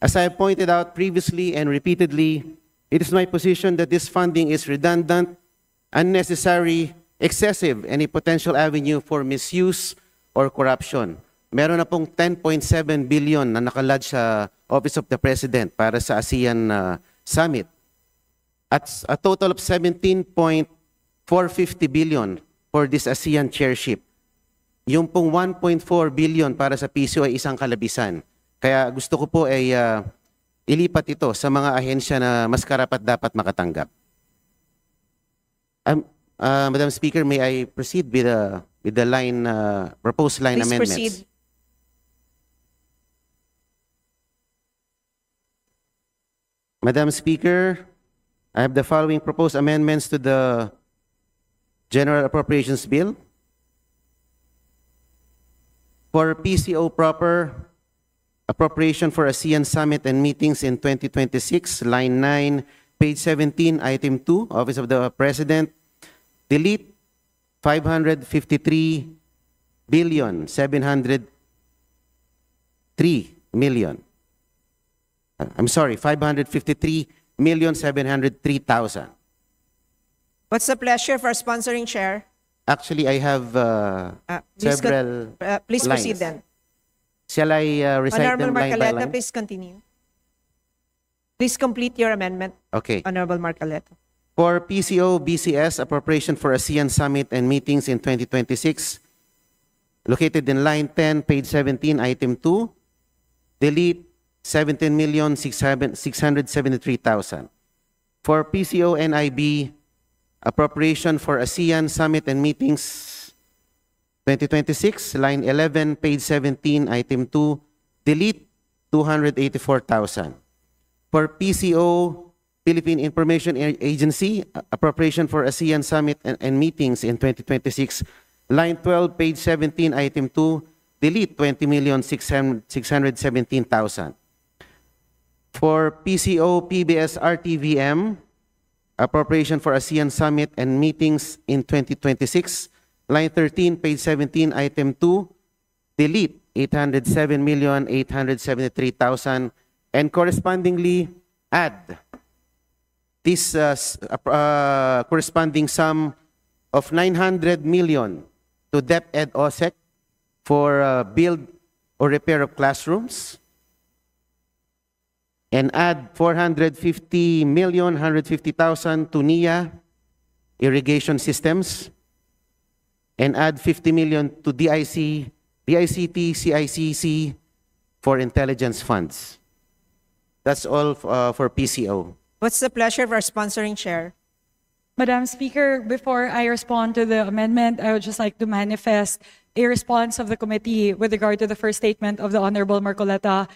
As I pointed out previously and repeatedly, it is my position that this funding is redundant, unnecessary, excessive, and a potential avenue for misuse or corruption. Meron na pong 10.7 billion na nakalodge sa Office of the President para sa ASEAN Summit. At a total of 17.450 billion for this ASEAN chairship. Yung pong 1.4 billion para sa PCO ay isang kalabisan. Kaya gusto ko po ay ilipat ito sa mga ahensya na mas karapat-dapat makatanggap. Madam Speaker, may I proceed with the line proposed line Please amendments? proceed. Madam Speaker, I have the following proposed amendments to the General Appropriations Bill. For PCO proper, appropriation for ASEAN Summit and meetings in 2026, line 9, page 17, item 2, Office of the President, delete 553,703,000. What's the pleasure for sponsoring chair? Actually, I have several Please lines. proceed then. Shall I recite Honorable them line by Marcoleta, line? please continue. Please complete your amendment, Okay. Honorable Marcoleta. For PCO BCS, appropriation for ASEAN Summit and meetings in 2026, located in line 10, page 17, item 2, delete 17,673,000. For PCO NIB, appropriation for ASEAN Summit and meetings 2026, line 11, page 17, item 2, delete 284,000. For PCO Philippine Information Agency, appropriation for ASEAN Summit and meetings in 2026, line 12, page 17, item 2, delete 20,617,000. For PCO PBS RTVM, appropriation for ASEAN Summit and meetings in 2026, line 13, page 17, item 2, delete 807,873,000, and correspondingly add this corresponding sum of 900 million to DepEd OSEC for build or repair of classrooms, and add 450,150,000 to NIA irrigation systems, and add 50 million to DICT, CICC for intelligence funds. That's all for PCO. What's the pleasure for sponsoring chair? Madam Speaker, before I respond to the amendment, I would just like to manifest a response of the committee with regard to the first statement of the Honorable Marcoleta.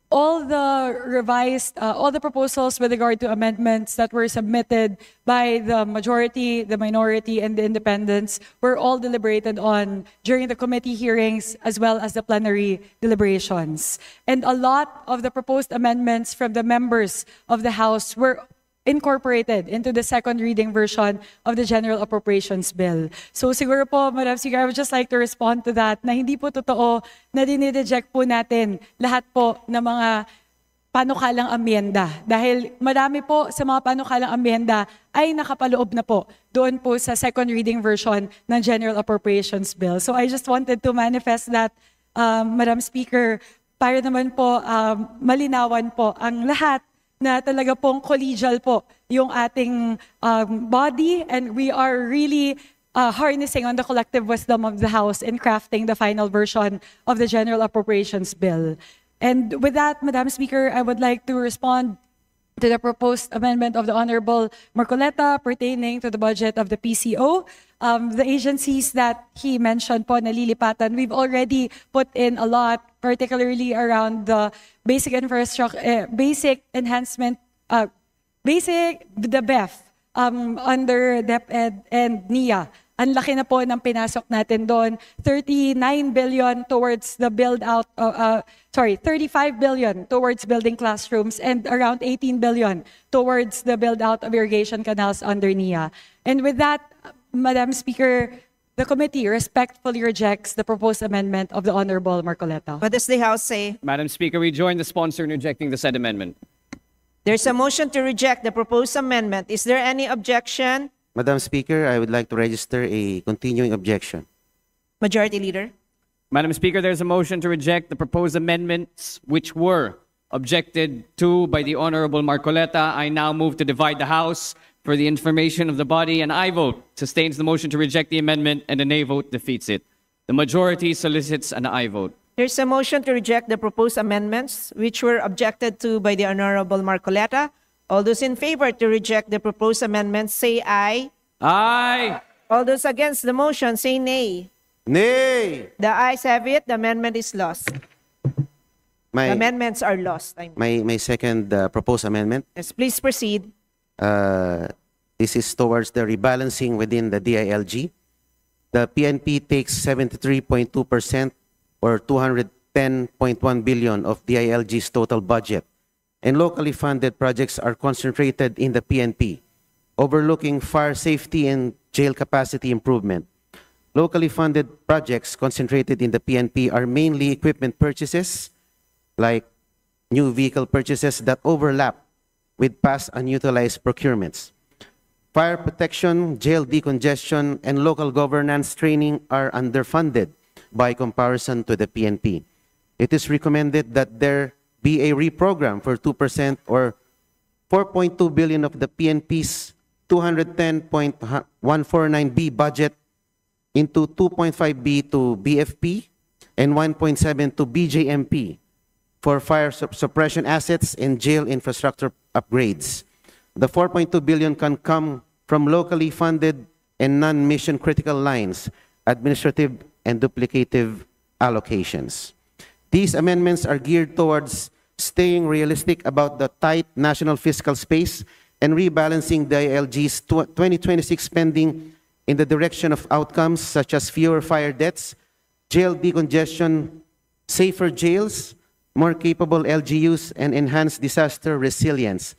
All the proposals with regard to amendments that were submitted by the majority, the minority, and the independents were all deliberated on during the committee hearings as well as the plenary deliberations. And a lot of the proposed amendments from the members of the House were incorporated into the second reading version of the General Appropriations Bill. So siguro po, Madam Speaker, I would just like to respond to that na hindi po totoo na dinireject po natin lahat po ng mga panukalang amyenda. Dahil marami po sa mga panukalang amyenda ay nakapaloob na po doon po sa second reading version ng General Appropriations Bill. So I just wanted to manifest that, Madam Speaker, para naman po malinawan po ang lahat na talaga pong collegial po yung ating body, and we are really harnessing on the collective wisdom of the House in crafting the final version of the General Appropriations Bill. And with that, Madam Speaker, I would like to respond to the proposed amendment of the Honorable Marcoleta pertaining to the budget of the PCO. The agencies that he mentioned po, nalilipatan, we've already put in a lot, particularly around the basic infrastructure, basic enhancement, the BEF, under DepEd and NIA. Ang laki na po ng pinasok natin doon. 39 billion towards the build out, 35 billion towards building classrooms and around 18 billion towards the build out of irrigation canals under NIA. And with that, Madam Speaker, the committee respectfully rejects the proposed amendment of the Honorable Marcoleta. What does the House say? Madam Speaker, we join the sponsor in rejecting the said amendment. There's a motion to reject the proposed amendment. Is there any objection? Madam Speaker, I would like to register a continuing objection. Majority Leader. Madam Speaker, there's a motion to reject the proposed amendments which were objected to by the Honorable Marcoleta. I now move to divide the House for the information of the body. An aye vote sustains the motion to reject the amendment, and a nay vote defeats it. The majority solicits an aye vote. There's a motion to reject the proposed amendments which were objected to by the Honorable Marcoleta. All those in favor to reject the proposed amendments say aye. Aye. All those against the motion say nay. Nay! The ayes have it. The amendment is lost. The amendments are lost. My second proposed amendment. Yes, please proceed. This is towards the rebalancing within the DILG. The PNP takes 73.2% or 210.1 billion of DILG's total budget, and locally funded projects are concentrated in the PNP, overlooking fire safety and jail capacity improvement. Locally funded projects concentrated in the PNP are mainly equipment purchases, like new vehicle purchases that overlap with past unutilized procurements. Fire protection, jail decongestion, and local governance training are underfunded by comparison to the PNP. It is recommended that there be a reprogram for 2% or 4.2 billion of the PNP's 210.149B budget into 2.5B to BFP and 1.7 to BJMP for fire suppression assets and jail infrastructure upgrades. The 4.2 billion can come from locally funded and non-mission critical lines, administrative and duplicative allocations. These amendments are geared towards staying realistic about the tight national fiscal space and rebalancing the ILG's 2026 spending in the direction of outcomes such as fewer fire deaths, jail decongestion, safer jails, more capable LGUs, and enhanced disaster resilience.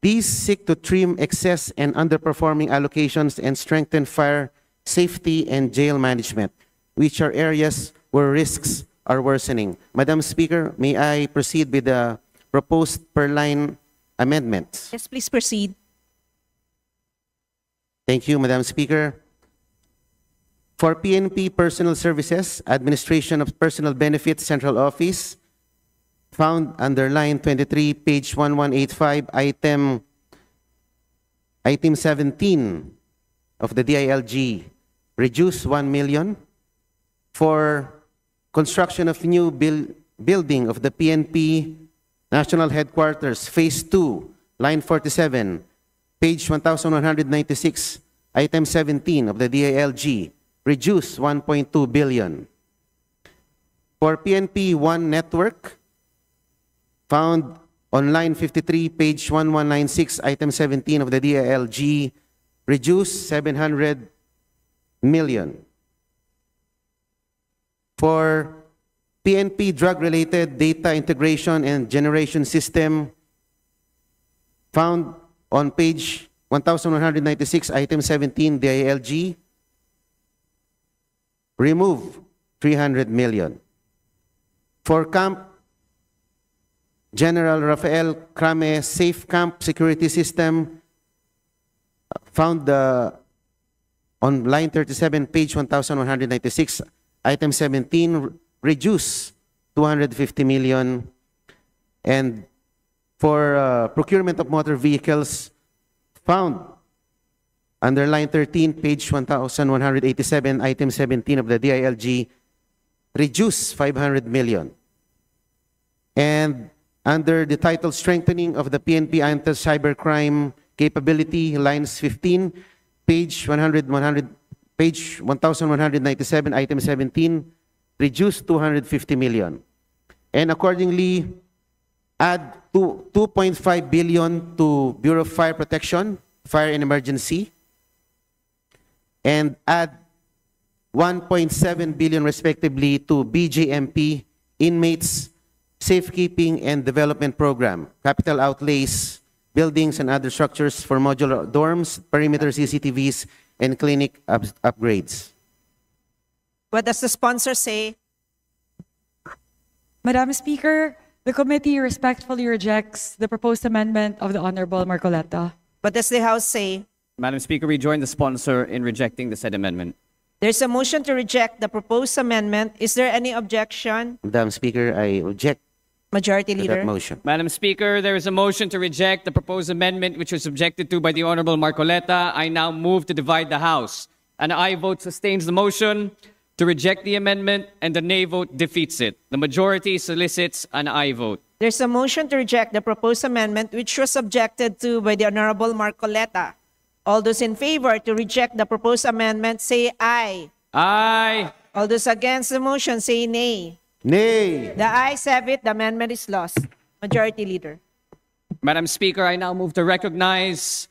These seek to trim excess and underperforming allocations and strengthen fire safety and jail management, which are areas where risks are worsening. Madam Speaker, may I proceed with the proposed per line amendments? Yes, please proceed. Thank you, Madam Speaker. For PNP Personal Services, Administration of Personal Benefits Central Office, found under line 23, page 1185, item 17 of the DILG, reduce 1 million. For construction of new building of the PNP National Headquarters, Phase 2, line 47, page 1196, item 17 of the DILG, reduce 1.2 billion. For PNP One Network, found on line 53, page 1196, item 17 of the DILG, reduce 700 million. For PNP drug-related data integration and generation system, found on page 1196, item 17, DILG, remove 300 million. For Camp General Rafael Crame Safe Camp Security System, found on line 37, page 1196, item 17, reduce 250 million. And for procurement of motor vehicles, found under line 13, page 1187, item 17 of the DILG, reduce 500 million. And under the title Strengthening of the PNP Anti-Cybercrime Capability, lines 15, page 1197, item 17, reduce 250 million. And accordingly, add 2.5 billion to Bureau of Fire Protection, Fire and Emergency, and add 1.7 billion respectively to BJMP, Inmates Safekeeping and Development Program, capital outlays, buildings and other structures for modular dorms, perimeter CCTVs, and clinic upgrades. What does the sponsor say? Madam Speaker, the committee respectfully rejects the proposed amendment of the Honorable Marcoleta. What does the House say? Madam Speaker, we join the sponsor in rejecting the said amendment. There's a motion to reject the proposed amendment. Is there any objection? Madam Speaker, I object Majority to Leader. that motion. Madam Speaker, there is a motion to reject the proposed amendment which was objected to by the Honorable Marcoleta. I now move to divide the House. An aye vote sustains the motion to reject the amendment, and the nay vote defeats it. The majority solicits an aye vote. There's a motion to reject the proposed amendment which was objected to by the Honorable Marcoleta. All those in favor to reject the proposed amendment say aye. Aye. All those against the motion say nay. Nay. The ayes have it. The amendment is lost. Majority Leader. Madam Speaker, I now move to recognize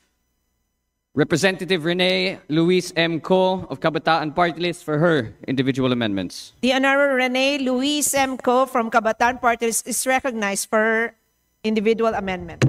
Representative Rene Luis M. Co. of Kabataan Party List for her individual amendments. The Honorable Rene Luis M. Co. from Kabataan Party List is recognized for her individual amendment.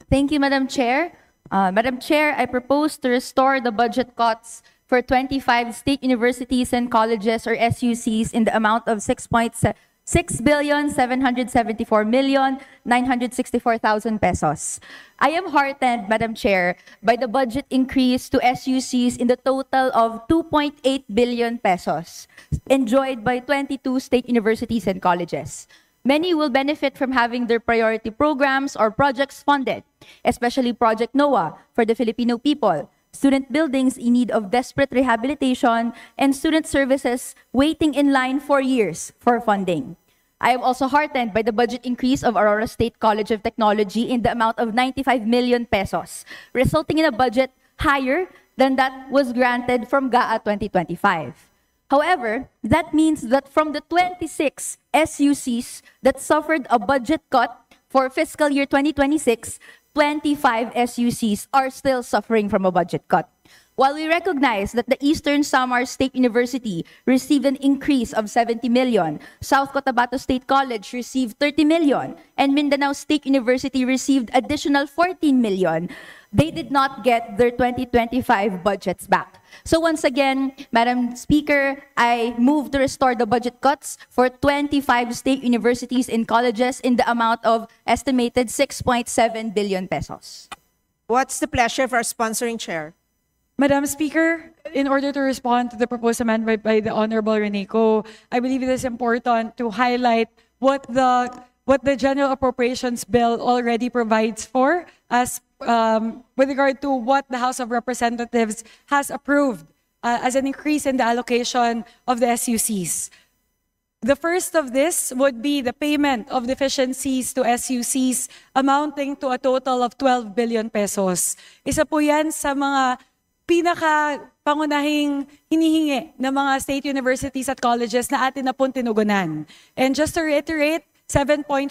Thank you, Madam Chair. Madam Chair, I propose to restore the budget cuts for 25 state universities and colleges, or SUCs, in the amount of 6,774,964,000 pesos. I am heartened, Madam Chair, by the budget increase to SUCs in the total of 2.8 billion pesos enjoyed by 22 state universities and colleges. Many will benefit from having their priority programs or projects funded, especially Project NOAA for the Filipino people, student buildings in need of desperate rehabilitation, and student services waiting in line for years for funding. I am also heartened by the budget increase of Aurora State College of Technology in the amount of 95 million pesos, resulting in a budget higher than that was granted from GAA 2025. However, that means that from the 26 SUCs that suffered a budget cut for fiscal year 2026, 25 SUCs are still suffering from a budget cut. While we recognize that the Eastern Samar State University received an increase of 70 million, South Cotabato State College received 30 million, and Mindanao State University received additional 14 million, they did not get their 2025 budgets back. So once again, Madam Speaker, I move to restore the budget cuts for 25 state universities and colleges in the amount of estimated 6.7 billion pesos. What's the pleasure of our sponsoring chair? Madam Speaker, in order to respond to the proposed amendment by the Honorable Rene Co, I believe it is important to highlight what the General Appropriations Bill already provides for as with regard to what the House of Representatives has approved as an increase in the allocation of the SUCs. The first of this would be the payment of deficiencies to SUCs amounting to a total of 12 billion pesos. Isa po yan sa mga pinaka-pangunahing hinihingi ng mga state universities at colleges na atin na pong tinugunan. And just to reiterate, 7.5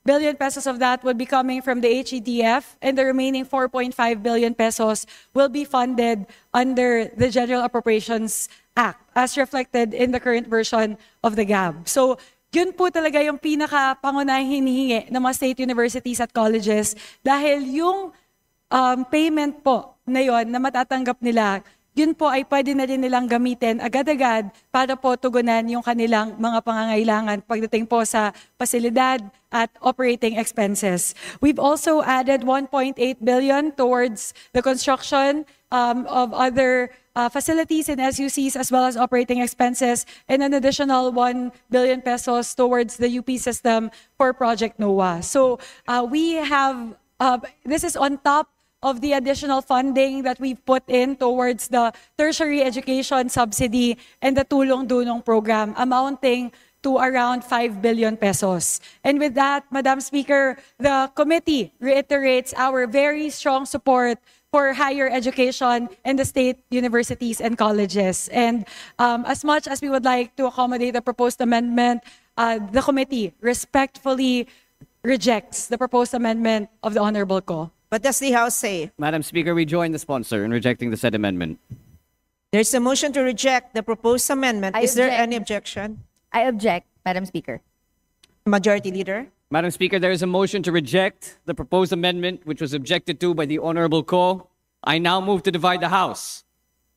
billion pesos of that would be coming from the HEDF, and the remaining 4.5 billion pesos will be funded under the General Appropriations Act, as reflected in the current version of the GAB. So, yun po talaga yung pinaka-pangunahing hinihingi ng mga state universities at colleges dahil yung payment po na yun na matatanggap nila, yun po ay pwede na rin nilang gamitin agad-agad para po tugunan yung kanilang mga pangangailangan pagdating po sa pasilidad at operating expenses. We've also added 1.8 billion towards the construction of other facilities and SUCs as well as operating expenses, and an additional 1 billion pesos towards the UP system for Project NOAA. So we have, this is on top of the additional funding that we've put in towards the tertiary education subsidy and the Tulong Dunong program, amounting to around 5 billion pesos. And with that, Madam Speaker, the committee reiterates our very strong support for higher education in the state universities and colleges. And as much as we would like to accommodate the proposed amendment, the committee respectfully rejects the proposed amendment of the Honorable Ko. What does the House say? Madam Speaker, we join the sponsor in rejecting the said amendment. There's a motion to reject the proposed amendment. Is there any objection? I object, Madam Speaker. Majority Leader. Madam Speaker, there is a motion to reject the proposed amendment, which was objected to by the Honorable Ko. I now move to divide the House.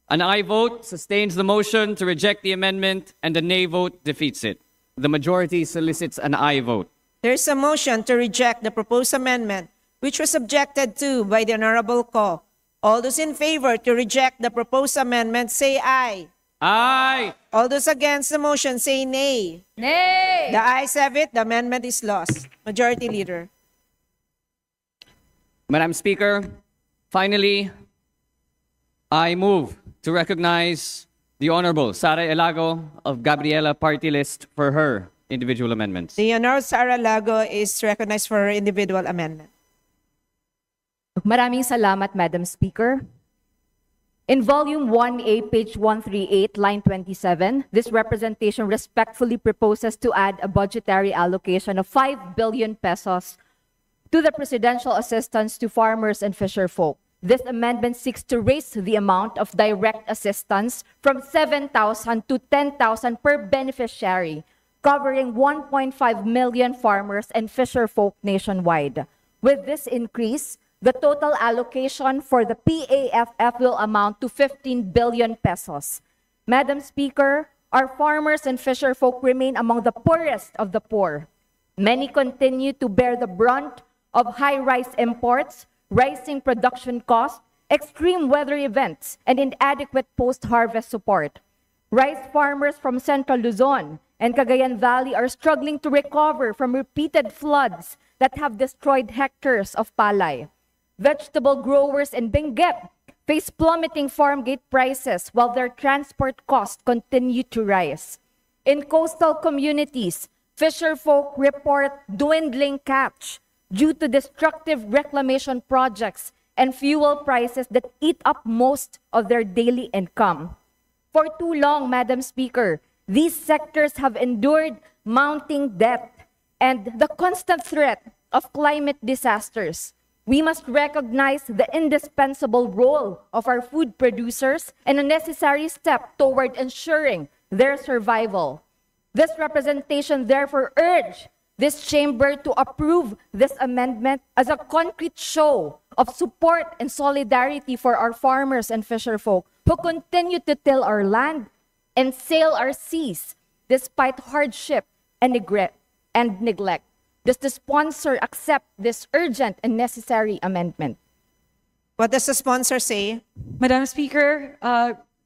An aye vote sustains the motion to reject the amendment, and a nay vote defeats it. The majority solicits an aye vote. There's a motion to reject the proposed amendment, which was objected to by the Honorable Ko. All those in favor to reject the proposed amendment say aye. Aye. All those against the motion say nay. Nay! The ayes have it. The amendment is lost. Majority Leader. Madam Speaker, finally, I move to recognize the Honorable Sara Elago of Gabriela Party List for her individual amendments. The Honorable Sara Lago is recognized for her individual amendment. Maraming salamat, Madam Speaker. In Volume 1A, page 138, line 27, this representation respectfully proposes to add a budgetary allocation of 5 billion pesos to the presidential assistance to farmers and fisherfolk. This amendment seeks to raise the amount of direct assistance from 7,000 to 10,000 per beneficiary, covering 1.5 million farmers and fisherfolk nationwide. With this increase, the total allocation for the PAFF will amount to 15 billion pesos. Madam Speaker, our farmers and fisherfolk remain among the poorest of the poor. Many continue to bear the brunt of high rice imports, rising production costs, extreme weather events, and inadequate post-harvest support. Rice farmers from Central Luzon and Cagayan Valley are struggling to recover from repeated floods that have destroyed hectares of palay. Vegetable growers in Benguet face plummeting farm gate prices while their transport costs continue to rise. In coastal communities, fisherfolk report dwindling catch due to destructive reclamation projects and fuel prices that eat up most of their daily income. For too long, Madam Speaker, these sectors have endured mounting debt and the constant threat of climate disasters. We must recognize the indispensable role of our food producers and a necessary step toward ensuring their survival. This representation therefore urges this chamber to approve this amendment as a concrete show of support and solidarity for our farmers and fisherfolk who continue to till our land and sail our seas despite hardship and neglect. Does the sponsor accept this urgent and necessary amendment? What does the sponsor say? Madam Speaker,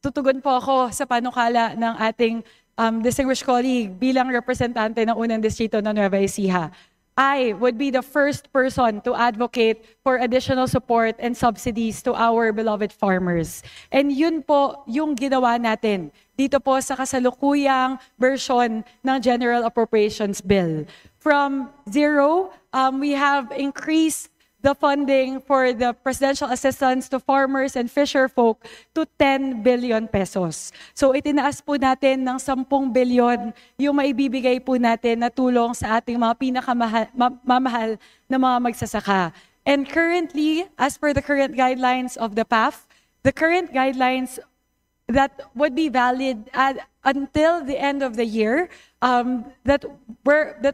tutugon po ako sa panukala ng ating distinguished colleague bilang representante ng unang distrito ng Nueva Ecija. I would be the first person to advocate for additional support and subsidies to our beloved farmers. And yun po yung ginawa natin dito po sa kasalukuyang version ng General Appropriations Bill. From zero, we have increased the funding for the presidential assistance to farmers and fisherfolk to 10 billion pesos. So itinaas po natin ng 10 billion yung maibibigay po natin na tulong sa ating mga pinakamamahal na mga magsasaka. And currently, as per the current guidelines of the PAF, the current guidelines that would be valid until the end of the year that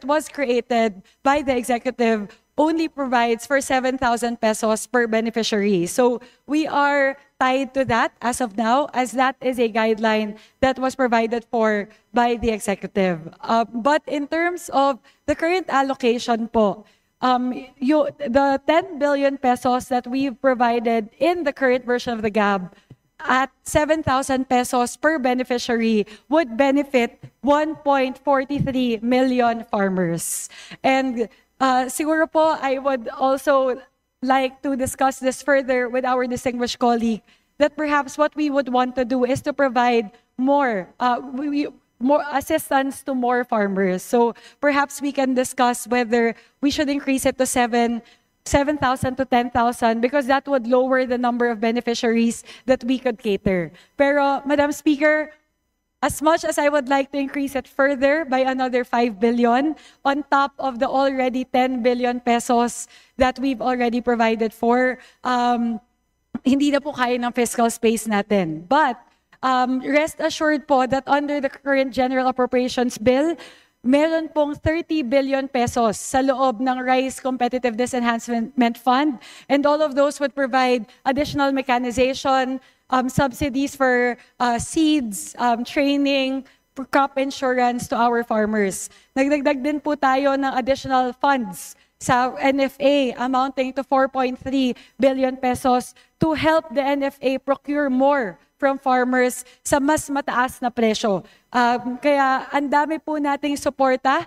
was created by the executive only provides for 7,000 pesos per beneficiary. So we are tied to that as of now, as that is a guideline that was provided for by the executive. But in terms of the current allocation po, the 10 billion pesos that we've provided in the current version of the GAB at 7,000 pesos per beneficiary would benefit 1.43 million farmers. And siguro po, I would also like to discuss this further with our distinguished colleague, that perhaps what we would want to do is to provide more assistance to more farmers. So perhaps we can discuss whether we should increase it to 7,000 to 10,000, because that would lower the number of beneficiaries that we could cater. Pero, Madam Speaker, as much as I would like to increase it further by another 5 billion on top of the already 10 billion pesos that we've already provided for, hindi na po kaya ng fiscal space natin. But rest assured po that under the current General Appropriations Bill, meron pong 30 billion pesos sa loob ng Rice Competitiveness Enhancement Fund, and all of those would provide additional mechanization, subsidies for seeds, training, crop insurance to our farmers. Nagdagdag din po tayo ng additional funds sa NFA amounting to 4.3 billion pesos to help the NFA procure more from farmers sa mas mataas na presyo. Kaya ang dami po nating suporta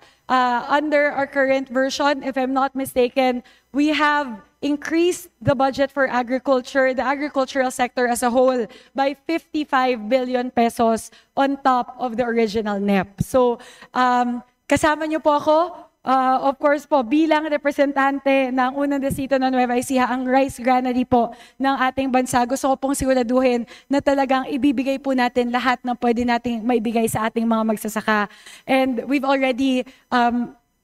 under our current version. If I'm not mistaken, we have increased the budget for agriculture, the agricultural sector as a whole, by 55 billion pesos on top of the original NEP. So, kasama niyo po ako. Of course po, bilang representante ng unang distrito ng Nueva Ecija, ang rice granary po ng ating bansa, gusto ko pong siguraduhin na talagang ibibigay po natin lahat ng pwede nating maibigay sa ating mga magsasaka. And we've already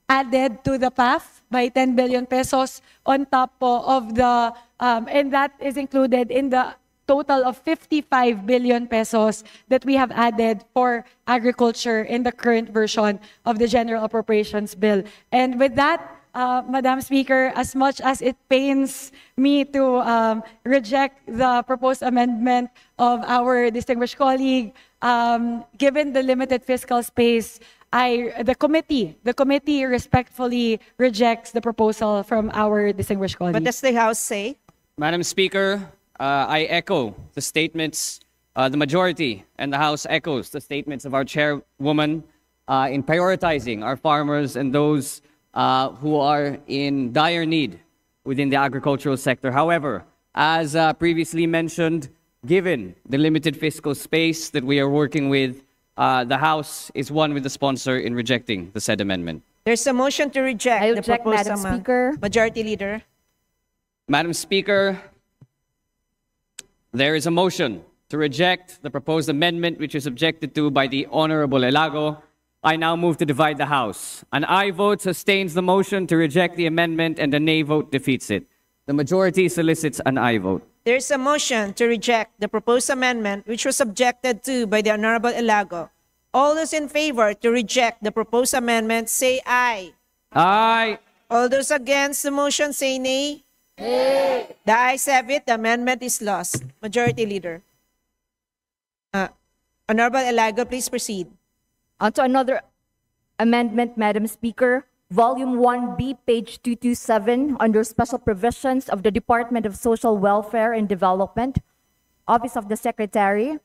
added to the PAF by 10 billion pesos on top po of the, and that is included in the total of 55 billion pesos that we have added for agriculture in the current version of the General Appropriations Bill. And with that, Madam Speaker, as much as it pains me to reject the proposed amendment of our distinguished colleague, given the limited fiscal space, the committee respectfully rejects the proposal from our distinguished colleague. What does the House say? Madam Speaker, I echo the statements, the majority and the House echoes the statements of our chairwoman in prioritizing our farmers and those who are in dire need within the agricultural sector. However, as previously mentioned, given the limited fiscal space that we are working with, the House is one with the sponsor in rejecting the said amendment. There's a motion to reject the object, proposed Madam Speaker. Majority Leader. Madam Speaker, there is a motion to reject the proposed amendment which is objected to by the Honorable Elago. I now move to divide the House. An aye vote sustains the motion to reject the amendment and a nay vote defeats it. The majority solicits an aye vote. There is a motion to reject the proposed amendment which was objected to by the Honorable Elago. All those in favor to reject the proposed amendment say aye. Aye. All those against the motion say nay. Nay. The ayes have it. The amendment is lost. Majority Leader. Honorable Elago, please proceed. On to another amendment, Madam Speaker. Volume 1B, page 227, under Special Provisions of the Department of Social Welfare and Development, Office of the Secretary,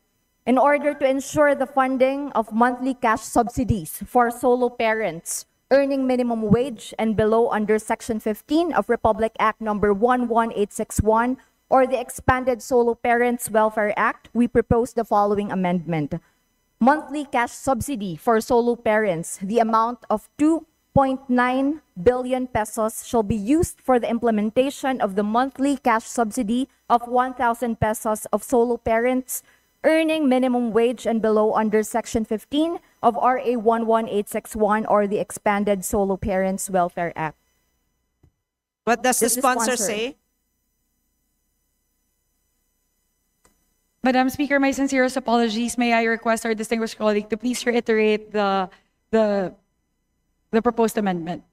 in order to ensure the funding of monthly cash subsidies for solo parents earning minimum wage and below under Section 15 of Republic Act Number 11861 or the Expanded Solo Parents Welfare Act, we propose the following amendment. Monthly cash subsidy for solo parents, the amount of 2.9 billion pesos shall be used for the implementation of the monthly cash subsidy of 1,000 pesos of solo parents earning minimum wage and below under Section 15 of RA 11861 or the Expanded Solo Parents Welfare Act. What does the sponsor say? Madam Speaker, my sincerest apologies. May I request our distinguished colleague to please reiterate the proposed amendment,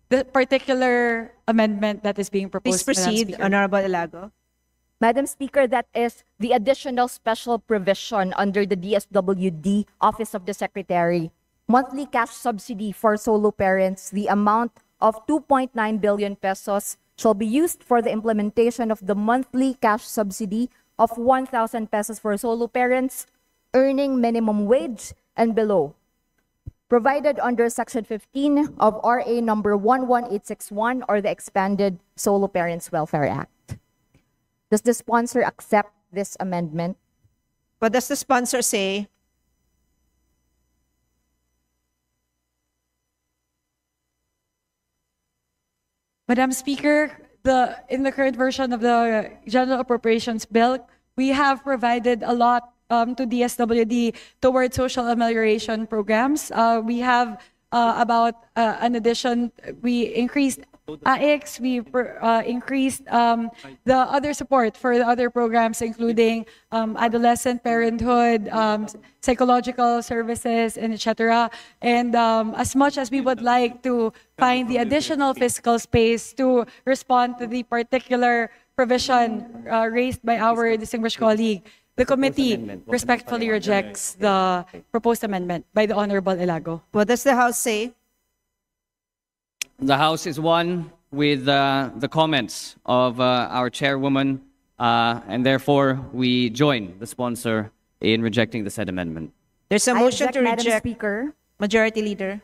the particular amendment that is being proposed. Please proceed, Honorable Elago. Madam Speaker, that is the additional special provision under the DSWD, Office of the Secretary. Monthly cash subsidy for solo parents, the amount of 2.9 billion pesos shall be used for the implementation of the monthly cash subsidy of 1,000 pesos for solo parents earning minimum wage and below, provided under Section 15 of RA number 11861 or the expanded Solo Parents Welfare Act. Does the sponsor accept this amendment? What does the sponsor say? Madam Speaker, in the current version of the General Appropriations Bill, we have provided a lot to DSWD towards social amelioration programs. We have an addition, we increased AIX, we increased the other support for the other programs, including adolescent parenthood, psychological services, and etc. And as much as we would like to find the additional fiscal space to respond to the particular provision raised by our distinguished colleague, the committee respectfully rejects the proposed amendment by the Honorable Ilago. What does the House say? The House is one with the comments of our chairwoman, and therefore we join the sponsor in rejecting the said amendment. There's a motion to Madam reject. Speaker. Majority Leader.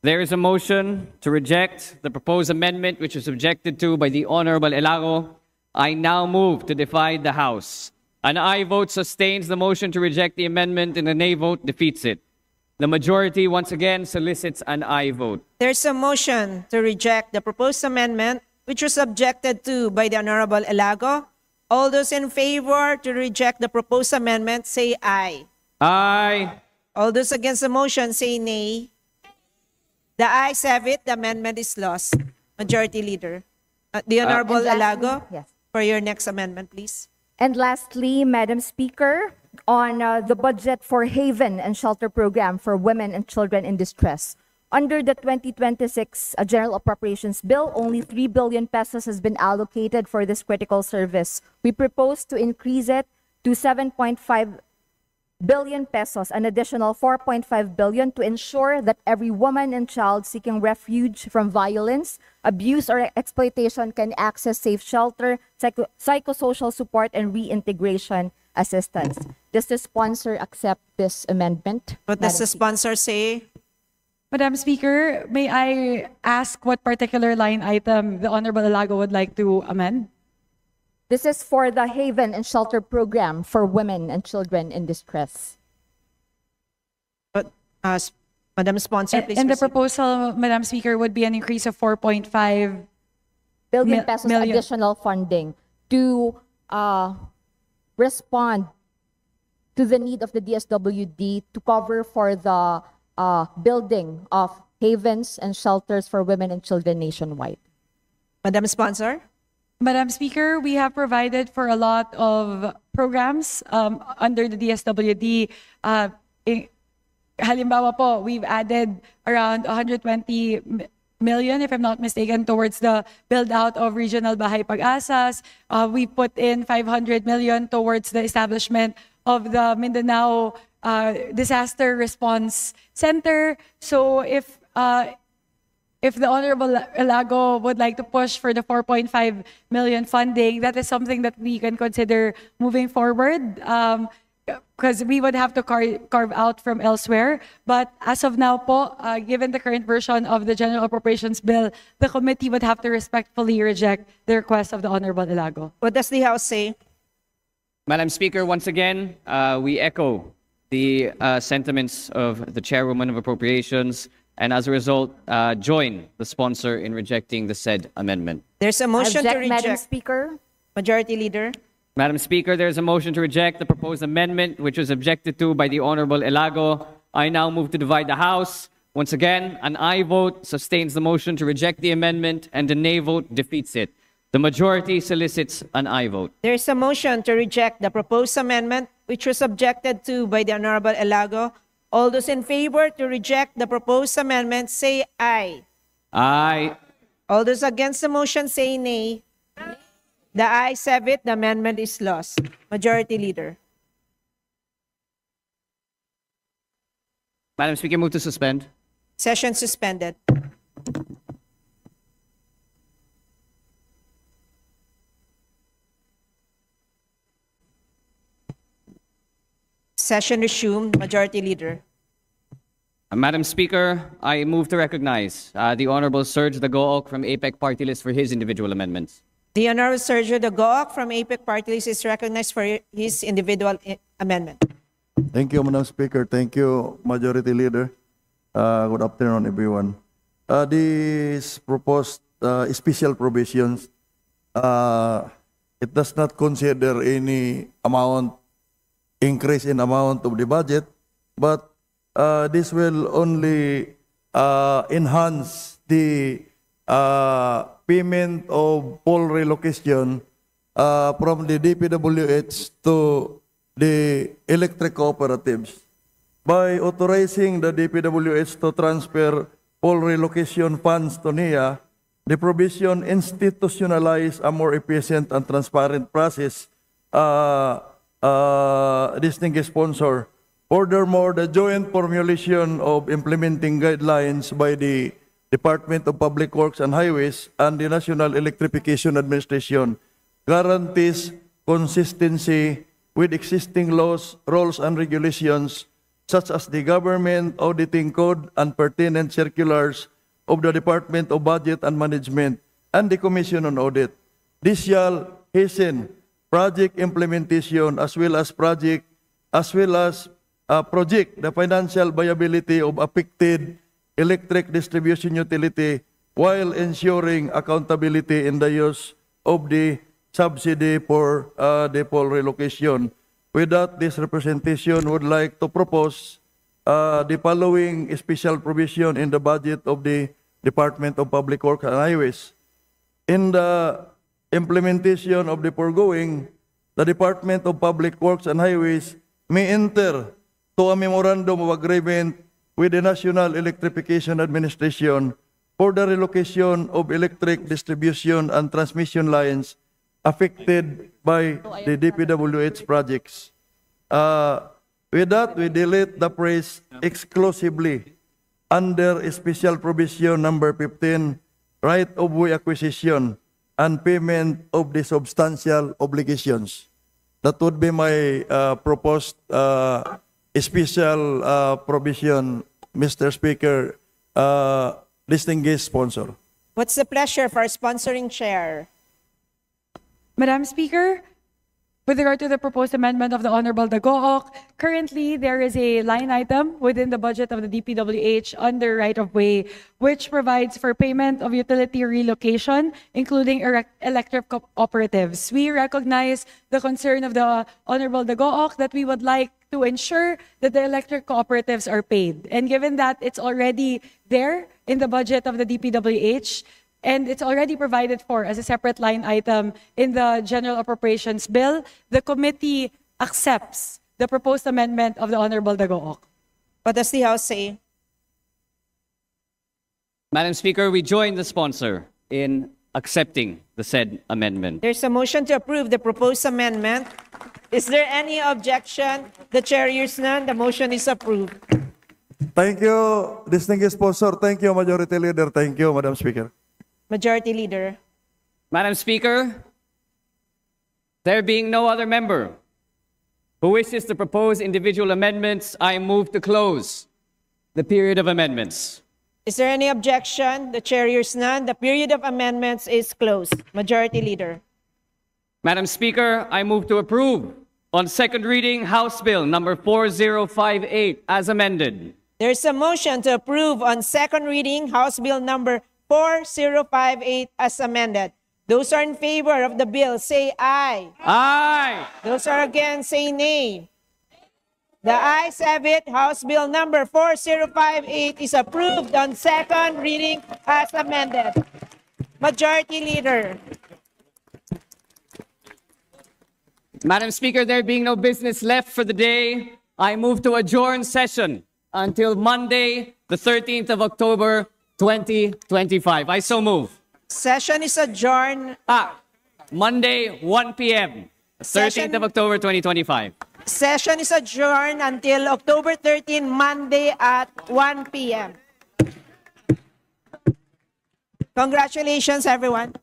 There is a motion to reject the proposed amendment, which is objected to by the Honorable Ilago. I now move to divide the House. An aye vote sustains the motion to reject the amendment, and a nay vote defeats it. The majority once again solicits an aye vote. There's a motion to reject the proposed amendment, which was objected to by the Honorable Ilago. All those in favor to reject the proposed amendment, say aye. Aye. All those against the motion, say nay. The ayes have it. The amendment is lost. Majority Leader. The Honorable And lastly- Ilago, Yes. for your next amendment, please. And lastly, Madam Speaker, on the budget for Haven and Shelter Program for Women and Children in Distress. Under the 2026 General Appropriations Bill, only 3 billion pesos has been allocated for this critical service. We propose to increase it to 7.5 billion pesos, an additional 4.5 billion to ensure that every woman and child seeking refuge from violence, abuse, or exploitation can access safe shelter, psychosocial support, and reintegration assistance. Does the sponsor accept this amendment? What does Madam the sponsor say? Madam Speaker, may I ask what particular line item the Honorable Ilago would like to amend? This is for the Haven and Shelter Program for Women and Children in Distress. But, Madam Sponsor, please And the proceed. proposal, Madam Speaker, would be an increase of 4.5 Billion Mil- pesos million. additional funding to respond to the need of the DSWD to cover for the building of havens and shelters for women and children nationwide. Madam Sponsor? Madam Speaker, we have provided for a lot of programs under the DSWD. Halimbawa po, we've added around 120 million, if I'm not mistaken, towards the build-out of regional Bahay Pag-asas. We put in 500 million towards the establishment of the Mindanao Disaster Response Center. So if the Honorable Ilago would like to push for the 4.5 million funding, that is something that we can consider moving forward, because we would have to carve out from elsewhere. But as of now po, given the current version of the General Appropriations Bill, the committee would have to respectfully reject the request of the Honorable Ilago. What does the House say? Madam Speaker, once again, we echo the sentiments of the Chairwoman of Appropriations, and as a result, join the sponsor in rejecting the said amendment. There's a motion to Object, reject. Madam Speaker. Majority Leader. Madam Speaker, there is a motion to reject the proposed amendment, which was objected to by the Honorable Ilago. I now move to divide the House. Once again, an aye vote sustains the motion to reject the amendment, and a nay vote defeats it. The majority solicits an aye vote. There's a motion to reject the proposed amendment, which was objected to by the Honorable Ilago. All those in favor to reject the proposed amendment, say aye. Aye. All those against the motion, say nay. The ayes have it. The amendment is lost. Majority Leader. Madam Speaker, move to suspend. Session suspended. Session resumed. Majority Leader. Madam Speaker, I move to recognize the Honorable Serge Dagook from APEC Party List for his individual amendments. The Honorable Sergio Dagook from APEC Party List is recognized for his individual amendment. Thank you, Madam Speaker. Thank you, Majority Leader. Good afternoon, everyone. This proposed special provisions, it does not consider any increase in amount of the budget, but this will only enhance the payment of pole relocation from the DPWH to the electric cooperatives. By authorizing the DPWH to transfer pole relocation funds to NIA, the provision institutionalize a more efficient and transparent process, distinguished sponsor. Furthermore, the joint formulation of implementing guidelines by the Department of Public Works and Highways and the National Electrification Administration guarantees consistency with existing laws, rules, and regulations, such as the Government Auditing Code and pertinent circulars of the Department of Budget and Management and the Commission on Audit. This shall hasten project implementation as well as project the financial viability of affected electric distribution utility while ensuring accountability in the use of the subsidy for the pole relocation. With that, this representation would like to propose the following special provision in the budget of the Department of Public Works and Highways. In the implementation of the foregoing, the Department of Public Works and Highways may enter to a memorandum of agreement with the National Electrification Administration for the relocation of electric distribution and transmission lines affected by the DPWH projects. With that, we delete the phrase exclusively under special provision number 15, right of way acquisition and payment of the substantial obligations. That would be my proposed special provision, Mr. Speaker, distinguished sponsor. What's the pleasure for sponsoring chair? Madam Speaker, with regard to the proposed amendment of the Honorable Dagook, currently there is a line item within the budget of the DPWH under right-of-way, which provides for payment of utility relocation, including electric cooperatives. We recognize the concern of the Honorable Dagook that we would like to ensure that the electric cooperatives are paid. And given that it's already there in the budget of the DPWH, and it's already provided for as a separate line item in the General Appropriations Bill, the committee accepts the proposed amendment of the Honorable Dagook. What does the House say? Madam Speaker, we join the sponsor in accepting the said amendment. There's a motion to approve the proposed amendment. Is there any objection? The chair hears none. The motion is approved. Thank you, distinguished sponsor. Thank you, Majority Leader. Thank you, Madam Speaker. Majority Leader. Madam Speaker, there being no other member who wishes to propose individual amendments, I move to close the period of amendments. Is there any objection? The chair hears none. The period of amendments is closed. Majority Leader. Madam Speaker, I move to approve on second reading House Bill number 4058 as amended. There's a motion to approve on second reading House Bill number 4058 as amended. Those are in favor of the bill, say aye. Aye. Those are against, say nay. The ayes have it. House Bill number 4058 is approved on second reading as amended. Majority Leader. Madam Speaker, there being no business left for the day, I move to adjourn session until Monday, the 13th of October, 2025. I so move. Session is adjourned. Monday, 1 p.m., 13th of October, 2025. Session is adjourned until October 13, Monday at 1 p.m. Congratulations, everyone.